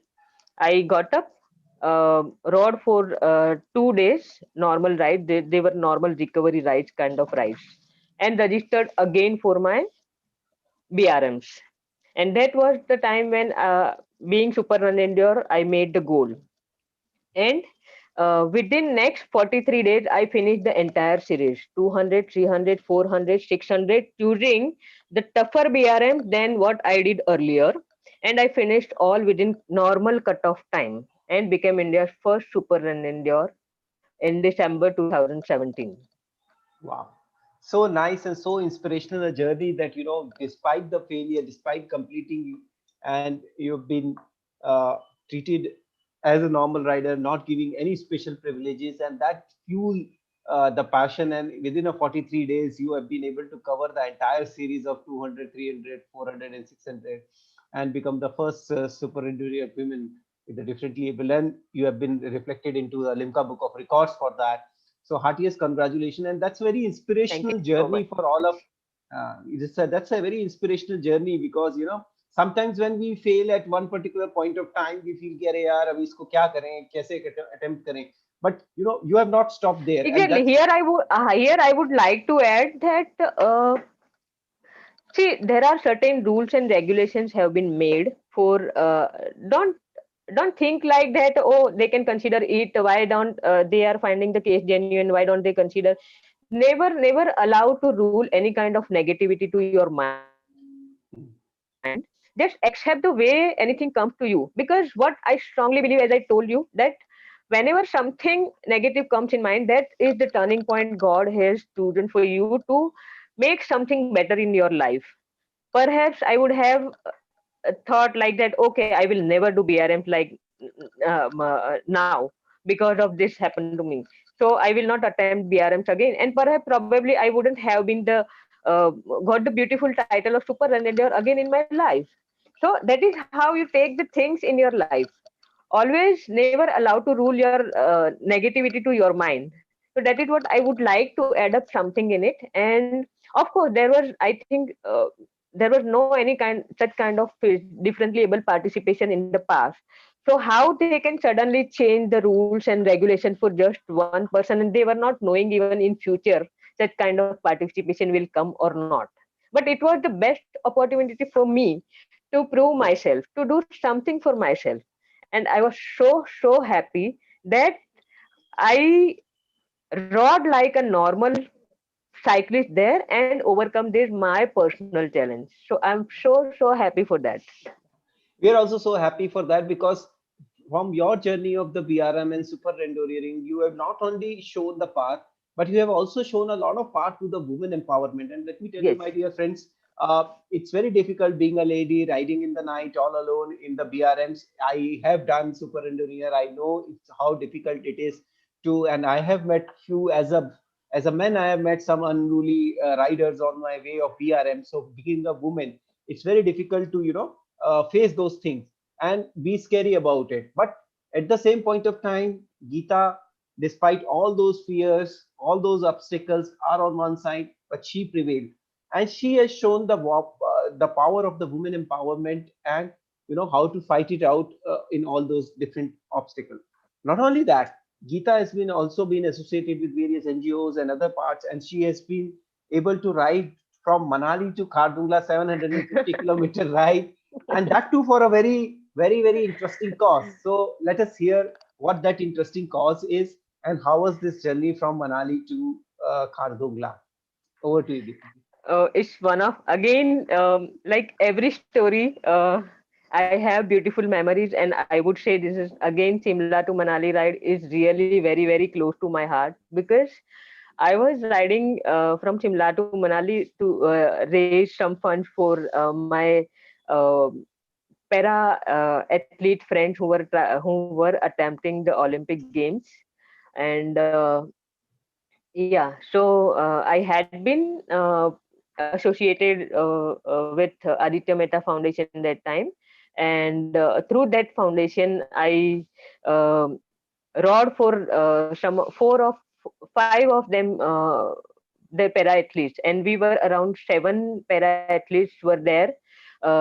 Speaker 2: I got up, rode for 2 days, normal ride. They were normal recovery rides, kind of rides, and registered again for my BRMs. And that was the time when, being super run endure, I made the goal. And within next 43 days, I finished the entire series 200, 300, 400, 600, choosing the tougher BRM than what I did earlier. And I finished all within normal cutoff time and became India's first super run endure in December 2017.
Speaker 1: Wow. So nice and so inspirational a journey that, despite the failure, despite completing, and you've been treated as a normal rider, not giving any special privileges, and that fuel the passion. And within a 43 days, you have been able to cover the entire series of 200, 300, 400, and 600, and become the first super endurance women with a different label. And you have been reflected into the Limca Book of Records for that. So heartiest congratulations, and that's a very
Speaker 2: Thank you
Speaker 1: inspirational
Speaker 2: so much.
Speaker 1: journey for all of. That's a very inspirational journey because sometimes when we fail at one particular point of time, we feel कि अरे यार अभी इसको क्या करें, कैसे attempt करें. But you have not stopped there, and
Speaker 2: Exactly.
Speaker 1: that's
Speaker 2: Here I would like to add that see, there are certain rules and regulations have been made for don't don't think like that, oh, they can consider it, why don't they are finding the case genuine, why don't they consider. Never allow to rule any kind of negativity to your mind. Just accept the way anything comes to you, because what I strongly believe, as I told you, that whenever something negative comes in mind, that is the turning point God has chosen for you to make something better in your life. Perhaps I would have thought like that, okay, I will never do BRMs like now, because of this happened to me. So I will not attempt BRMs again, and perhaps probably I wouldn't have been the got the beautiful title of super run endure again in my life. So that is how you take the things in your life. Always never allow to rule your negativity to your mind. So that is what I would like to add up something in it. And of course there was, I think, there was no any kind such kind of differently able participation in the past. So how they can suddenly change the rules and regulations for just one person, and they were not knowing even in future such kind of participation will come or not. But it was the best opportunity for me to prove myself, to do something for myself. And I was so happy that I rode like a normal cyclist there and overcome this my personal challenge. So I'm so happy for that.
Speaker 1: we are also so happy for that because from your journey of the BRM and super enduring, you have not only shown the path, but you have also shown a lot of path to the women empowerment. And let me tell you,
Speaker 2: Yes.
Speaker 1: my dear friends, it's very difficult being a lady riding in the night all alone in the BRMs. I have done super enduring. I know it's how difficult it is to, and I have met few as a man. I have met some unruly riders on my way of BRM. So being a woman, it's very difficult to face those things and be scary about it. But at the same point of time, Geeta, despite all those fears, all those obstacles are on one side, but she prevailed, and she has shown the power of the women empowerment, and how to fight it out in all those different obstacles. Not only that, Geeta has been also been associated with various NGOs and other parts, and she has been able to ride from Manali to Khardungla 750-kilometer ride, and that too for a very interesting cause. So let us hear what that interesting cause is and how was this journey from Manali to Khardungla. Over to you, Geeta.
Speaker 2: It's one of again like every story. I have beautiful memories, and I would say this is again Shimla to Manali ride is really very close to my heart, because I was riding from Shimla to Manali to raise some funds for my uh, para athlete friends who were attempting the Olympic Games. And yeah, so I had been associated with Aditya Mehta Foundation that time, and through that foundation, I um rode for some five of them, the para athletes, and we were around seven para athletes were there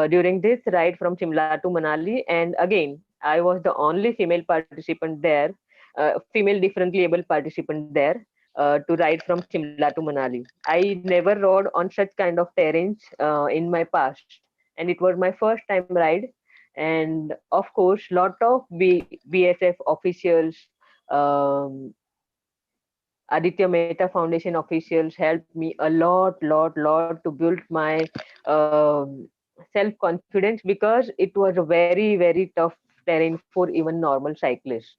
Speaker 2: during this ride from Shimla to Manali. And again, I was the only female participant there, female differently able participant there, to ride from Shimla to Manali. I never rode on such kind of terrains in my past, and it was my first time ride. And of course, lot of BSF officials, um, Aditya Mehta Foundation officials helped me a lot to build my self confidence, because it was a very tough terrain for even normal cyclists.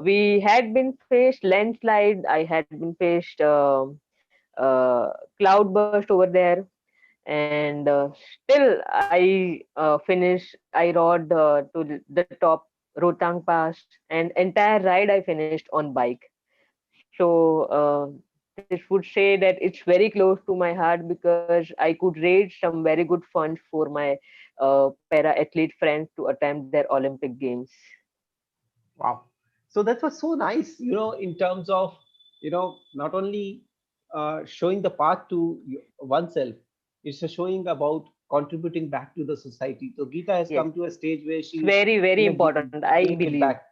Speaker 2: We had been faced landslide. I had been faced cloudburst over there, and still I finished. I rode to the top Rotang Pass, and entire ride I finished on bike. So this would say that it's very close to my heart, because I could raise some very good funds for my para athlete friends to attempt their Olympic Games.
Speaker 1: Wow. So that was so nice, in terms of, not only showing the path to oneself, it's a showing about contributing back to the society. So Geeta has
Speaker 2: Yes,
Speaker 1: come to a stage where
Speaker 2: it's
Speaker 1: she's,
Speaker 2: very important, I
Speaker 1: give
Speaker 2: believe.
Speaker 1: back.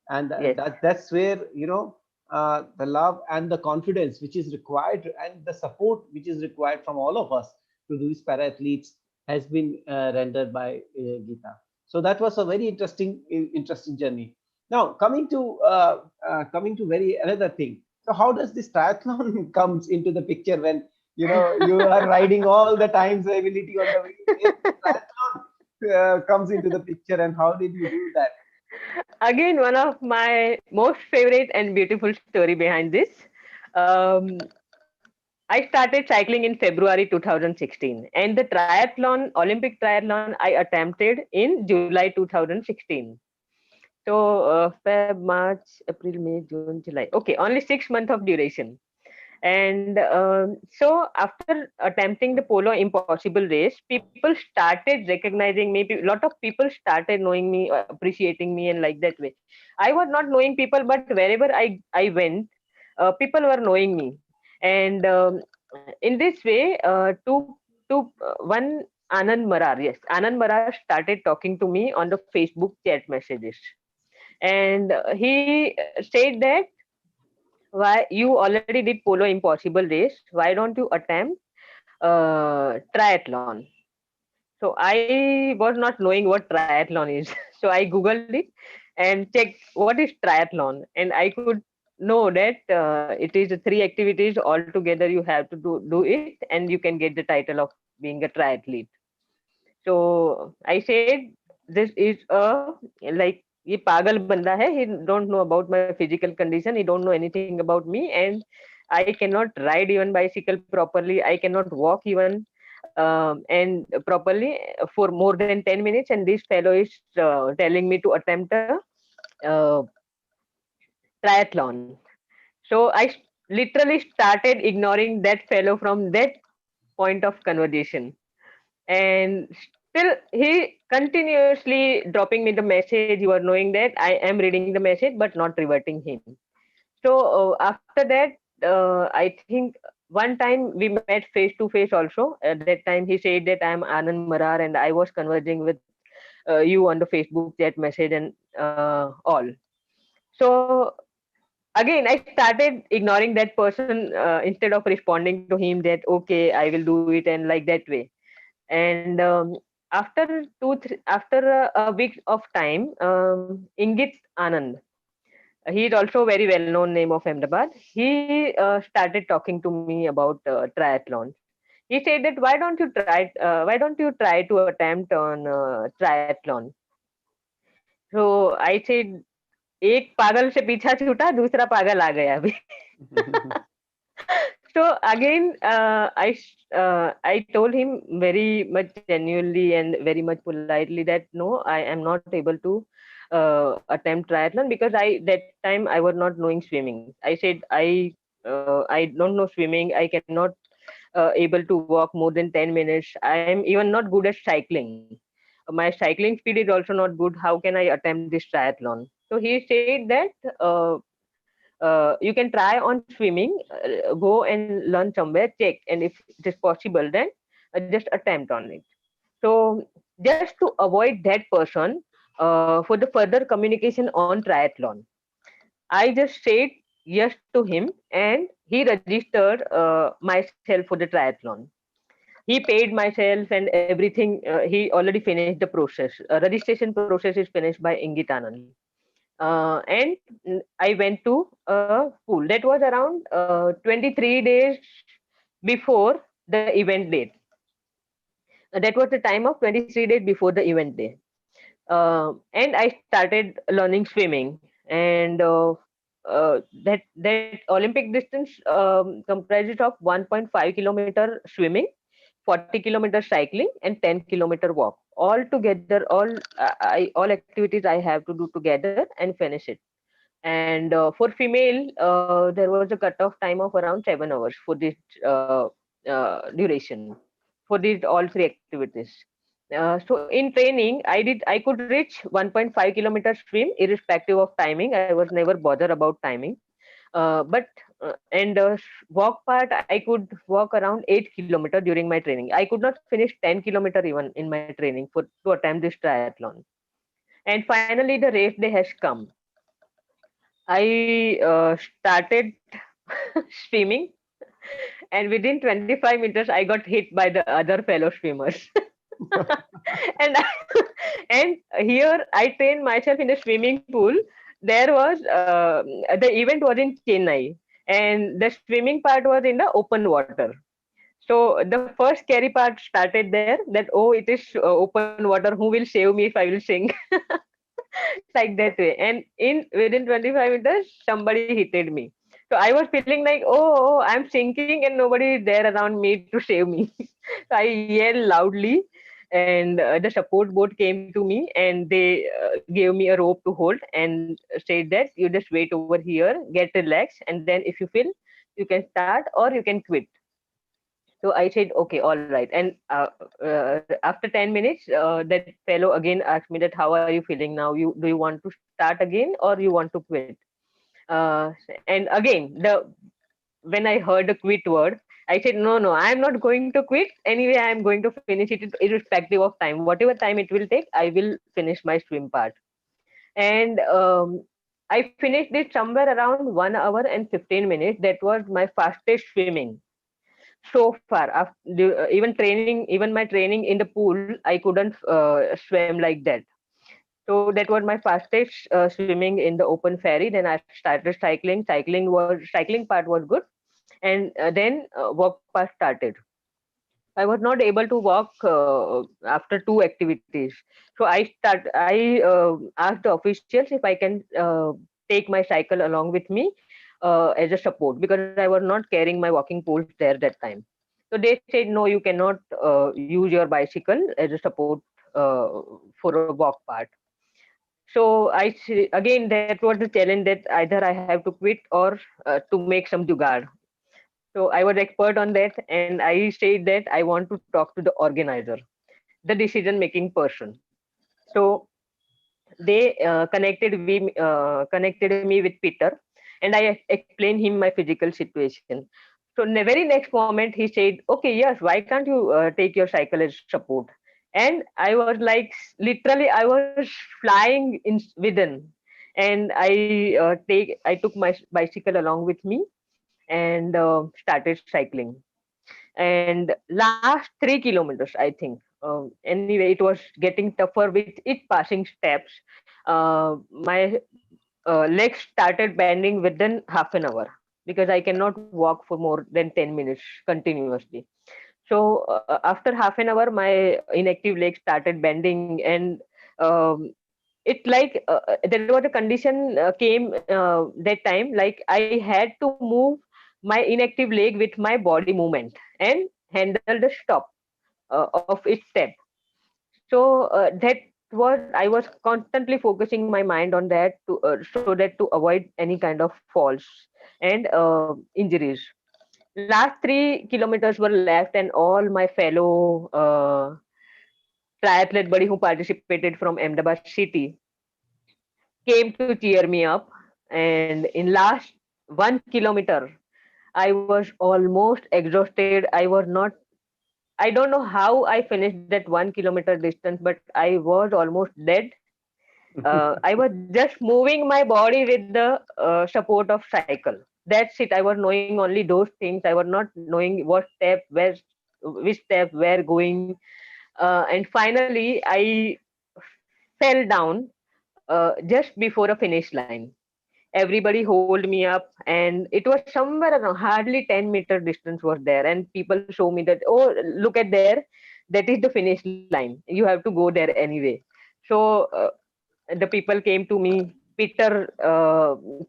Speaker 1: And
Speaker 2: Yes,
Speaker 1: that's where, the love and the confidence which is required and the support which is required from all of us to do these para athletes has been rendered by Geeta. So that was a very interesting journey. Now coming to very another thing. So how does this triathlon comes into the picture when you are riding all the times ability on the way? Where this triathlon comes into the picture, and how did you do that?
Speaker 2: again, one of my most favorite and beautiful story behind this. um, I started cycling in February 2016, and the triathlon, Olympic triathlon, I attempted in July 2016. So Feb, March, April, May, June, July. Okay, only 6 months of duration. And so after attempting the Polo Impossible race, people started recognizing me. A lot of people started knowing me, appreciating me, and like that way. I was not knowing people, but wherever I went, people were knowing me. And in this way, one Anand Marar, yes, Anand Marar started talking to me on the Facebook chat messages, and he said that, why you already did Polo Impossible race, why don't you attempt triathlon? So I was not knowing what triathlon is. So I googled it and checked what is triathlon, and I could know that it is three activities all together you have to do it, and you can get the title of being a triathlete. So I said, this is a, like, ये पागल बंदा है, he don't know about my physical condition, he don't know anything about me, and I cannot ride even bicycle properly, I cannot walk even and properly for more than 10 minutes, and this fellow is telling me to attempt a uh, triathlon. So literally started ignoring that fellow from that point of conversation, and still he continuously dropping me the message, you are knowing that I am reading the message but not reverting him. So after that, I think one time we met face to face also. At that time he said that I am Anand Marar and I was conversing with you on the Facebook chat message and all. So again I started ignoring that person, instead of responding to him that okay, I will do it, and like that way. And after after a week of time, Ingit Anand, he is also a very well known name of Ahmedabad. He started talking to me about triathlon. He said that why don't you try to attempt on triathlon. So I said, एक पागल से पीछा छूटा, दूसरा पागल आ गया अभी. So again, I told him very much genuinely and very much politely that no, I am not able to attempt triathlon because that time I was not knowing swimming. I said I don't know swimming. I cannot able to walk more than 10 minutes. I am even not good at cycling. My cycling speed is also not good. How can I attempt this triathlon? So he said that you can try on swimming, go and learn somewhere, check, and if it is possible, then just attempt on it. So just to avoid that person, for the further communication on triathlon, I just said yes to him, and he registered myself for the triathlon. He paid myself and everything. He already finished the process. Registration process is finished by Ingit Anand. And I went to a pool. That was around 23 days before the event date. That was the time of 23 days before the event day. And I started learning swimming. And that Olympic distance comprises of 1.5 kilometer swimming, 40 kilometer cycling, and 10-kilometer walk. All together, all activities I have to do together and finish it. And for female, there was a cutoff time of around 7 hours for this duration for these all three activities. So in training, I could reach 1.5 kilometers swim irrespective of timing. I was never bothered about timing. But and walk part, I could walk around 8 kilometers during my training. I could not finish 10 kilometers even in my training for to attempt this triathlon. And finally, the race day has come. I started swimming, and within 25 meters, I got hit by the other fellow swimmers. and and here I trained myself in a swimming pool. There was the event was in Chennai, and the swimming part was in the open water. So the first scary part started there. That oh, it is open water. Who will save me if I will sink? Like that way. And in within 25 meters, somebody hit me. So I was feeling like, oh, I'm sinking and nobody is there around me to save me. So I yelled loudly, and the support boat came to me, and they gave me a rope to hold and said that you just wait over here, get relaxed, and then if you feel, you can start or you can quit. So I said, okay, all right. And after 10 minutes, that fellow again asked me that, how are you feeling now? Do you want to start again or you want to quit? And again, the when I heard the quit word, I said, no, no, I'm not going to quit. Anyway, I'm going to finish it irrespective of time. Whatever time it will take, I will finish my swim part. And I finished it somewhere around 1 hour and 15 minutes. That was my fastest swimming so far. After, even my training in the pool, I couldn't swim like that. So that was my fastest swimming in the open ferry. Then I started cycling. Cycling part was good, and then walk part started. I was not able to walk after two activities. So I asked the officials if I can take my cycle along with me as a support, because I was not carrying my walking poles there that time. So they said, no, you cannot use your bicycle as a support for a walk part. So again, that was the challenge, that either I have to quit or to make some jugaad. So I was expert on that, and I said that I want to talk to the organizer, the decision making person. So they connected me with Peter, and I explained him my physical situation. So in the very next moment, he said, "Okay, yes, why can't you take your cycle as support?" And I was like, literally, I was flying in within. and I took my bicycle along with me, and started cycling. And last 3 kilometers, I think, anyway, it was getting tougher with each passing steps. My legs started bending within half an hour, because I cannot walk for more than 10 minutes continuously. So after half an hour, my inactive legs started bending, and um, it like there was a condition came that time, like I had to move my inactive leg with my body movement and handle the stop of each step. So that was, I was constantly focusing my mind on that, to so that to avoid any kind of falls and injuries. Last 3 kilometers were left, and all my fellow triathlete buddy who participated from Ahmedabad city came to cheer me up. And in last 1 kilometer, I was almost exhausted. I don't know how I finished that 1 kilometer distance, but I was almost dead. I was just moving my body with the support of cycle. That's it. I was knowing only those things. I was not knowing what step, where, which step, where going. And finally, I fell down just before a finish line. Everybody hold me up, and it was somewhere around hardly 10-meter distance was there, and people show me that, oh, look at there, that is the finish line, you have to go there anyway. So the people came to me. Peter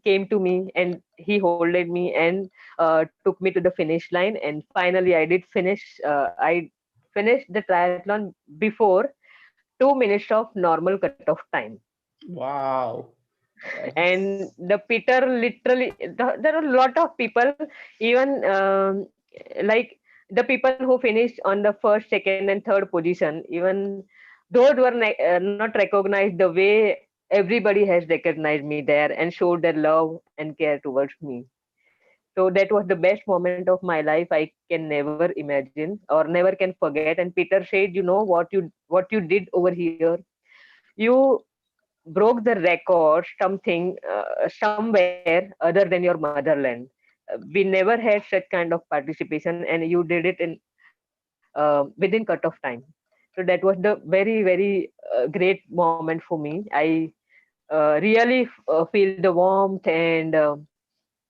Speaker 2: came to me, and he holded me and took me to the finish line. And finally I did finish. I finished the triathlon before 2 minutes of normal cutoff time.
Speaker 1: Wow.
Speaker 2: And
Speaker 1: That's
Speaker 2: the Peter literally, there are a lot of people, even like the people who finished on the first, second, and third position, even those were not recognized the way everybody has recognized me there and showed their love and care towards me. So that was the best moment of my life. I can never imagine or never can forget. And Peter said, you know what you did over here, you broke the record, something somewhere other than your motherland. We never had such kind of participation, and you did it in within cut of time. So that was the very great moment for me. I really feel the warmth and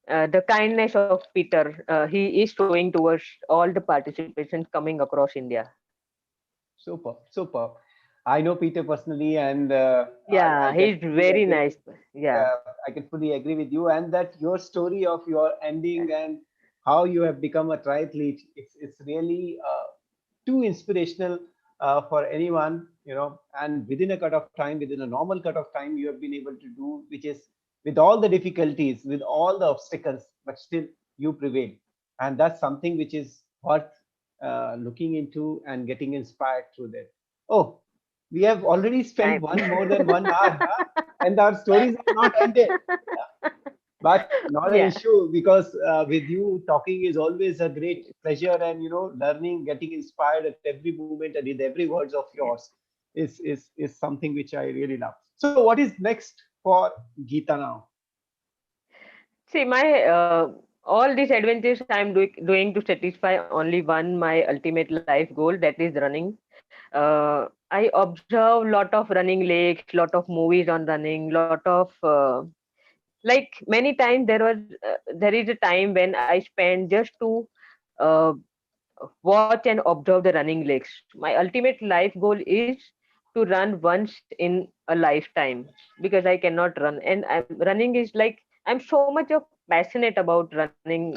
Speaker 2: the kindness of Peter. He is showing towards all the participants coming across India.
Speaker 1: super, super. I know Peter personally, and I
Speaker 2: Yeah,
Speaker 1: can
Speaker 2: he's
Speaker 1: fully
Speaker 2: very
Speaker 1: agree.
Speaker 2: nice. Yeah,
Speaker 1: I can fully agree with you, and that your story of your ending and how you have become a triathlete, it's really too inspirational for anyone, you know. And within a cut of time, within a normal cut of time, you have been able to do, which is with all the difficulties, with all the obstacles, but still you prevail, and that's something which is worth looking into and getting inspired through that. Oh, we have already spent
Speaker 2: time.
Speaker 1: one more than 1 hour, huh? And our stories are not ended. But not an
Speaker 2: Yeah.
Speaker 1: issue, because with you talking is always a great pleasure, and you know, learning, getting inspired at every moment and with every words of yours is something which I really love. So what is next for Geeta now?
Speaker 2: See, my all these adventures I'm doing to satisfy only one, my ultimate life goal, that is running. I observe lot of running lakes, lot of movies on running, lot of like many times there is a time when I spend just to uh, watch and observe the running lakes. My ultimate life goal is to run once in a lifetime, because I cannot run, and running is like, I'm so much of passionate about running.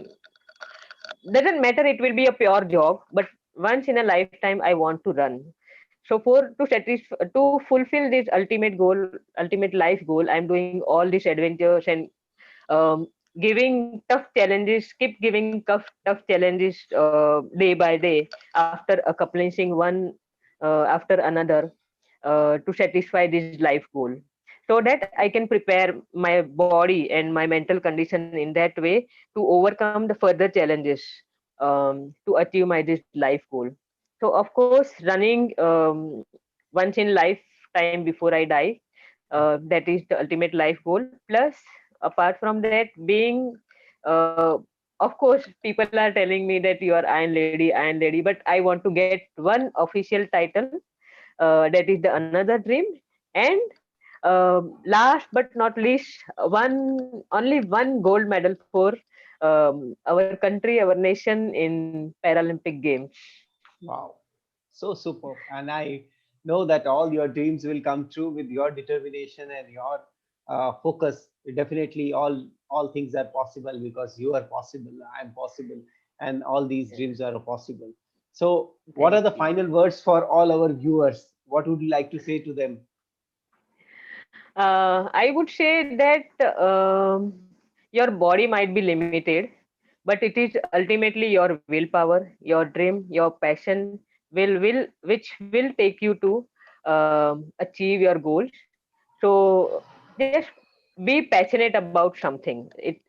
Speaker 2: Doesn't matter, it will be a pure job, but once in a lifetime I want to run. So to fulfill this ultimate life goal, I'm doing all these adventures and um, giving tough challenges, keep giving tough challenges day by day, after accomplishing one after another, to satisfy this life goal, so that I can prepare my body and my mental condition in that way to overcome the further challenges, to achieve my this life goal. So of course, running once in lifetime before I die, That is the ultimate life goal. Plus, apart from that, being uh, of course, people are telling me that you are Iron Lady, but I want to get one official title. That is the another dream. And last but not least, only one gold medal for our country, our nation in Paralympic Games.
Speaker 1: Wow, so superb. And I know that all your dreams will come true with your determination and your focus. Definitely, all things are possible because you are possible. I am possible, and all these dreams are possible. So, what are
Speaker 2: Thank
Speaker 1: the
Speaker 2: you.
Speaker 1: final words for all our viewers? What would you like to say to them?
Speaker 2: I would say that your body might be limited, but it is ultimately your willpower, your dream, your passion will which will take you to achieve your goals. So just be passionate about something. It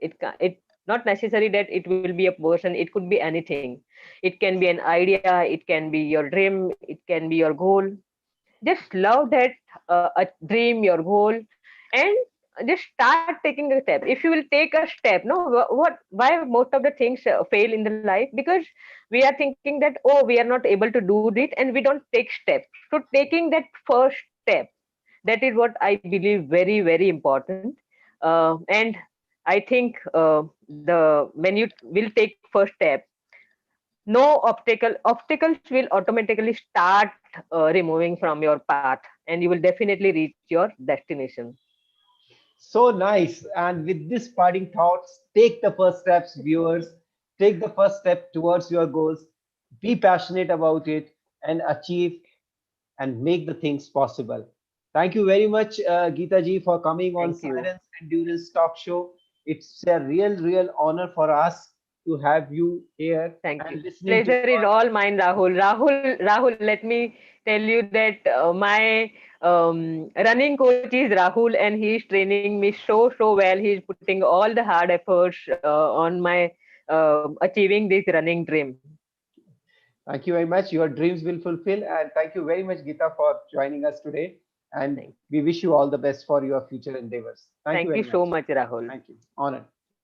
Speaker 2: not necessary that it will be a person. It could be anything. It can be an idea. It can be your dream. It can be your goal. Just love that a dream, your goal, and just start taking a step. If you will take a step, no, what why most of the things fail in the life? Because we are thinking that, oh, we are not able to do it, and we don't take steps. So taking that first step, that is what I believe very very important. And I think the when you will take first step, no obstacles will automatically start removing from your path, and you will definitely reach your destination.
Speaker 1: So nice. And with this parting thoughts, take the first steps, viewers. Take the first step towards your goals. Be passionate about it and achieve and make the things possible. Thank you very much, Geeta ji, for coming on
Speaker 2: Thank you.
Speaker 1: CYRUNS Endurance Talk Show. It's a real honor for us to have you here
Speaker 2: Thank
Speaker 1: and
Speaker 2: you.
Speaker 1: listening to
Speaker 2: Pleasure is
Speaker 1: your.
Speaker 2: all mine, Rahul. Rahul, let me tell you that my running coach is Rahul, and he is training me so well. He is putting all the hard efforts on my achieving this running dream.
Speaker 1: Thank you very much. Your dreams will fulfill. And thank you very much, Geeta, for joining us today. And
Speaker 2: Thank,
Speaker 1: we wish you all the best for your future endeavors. Thank you
Speaker 2: thank
Speaker 1: very
Speaker 2: you so
Speaker 1: much.
Speaker 2: much, Rahul.
Speaker 1: Thank you. Honored.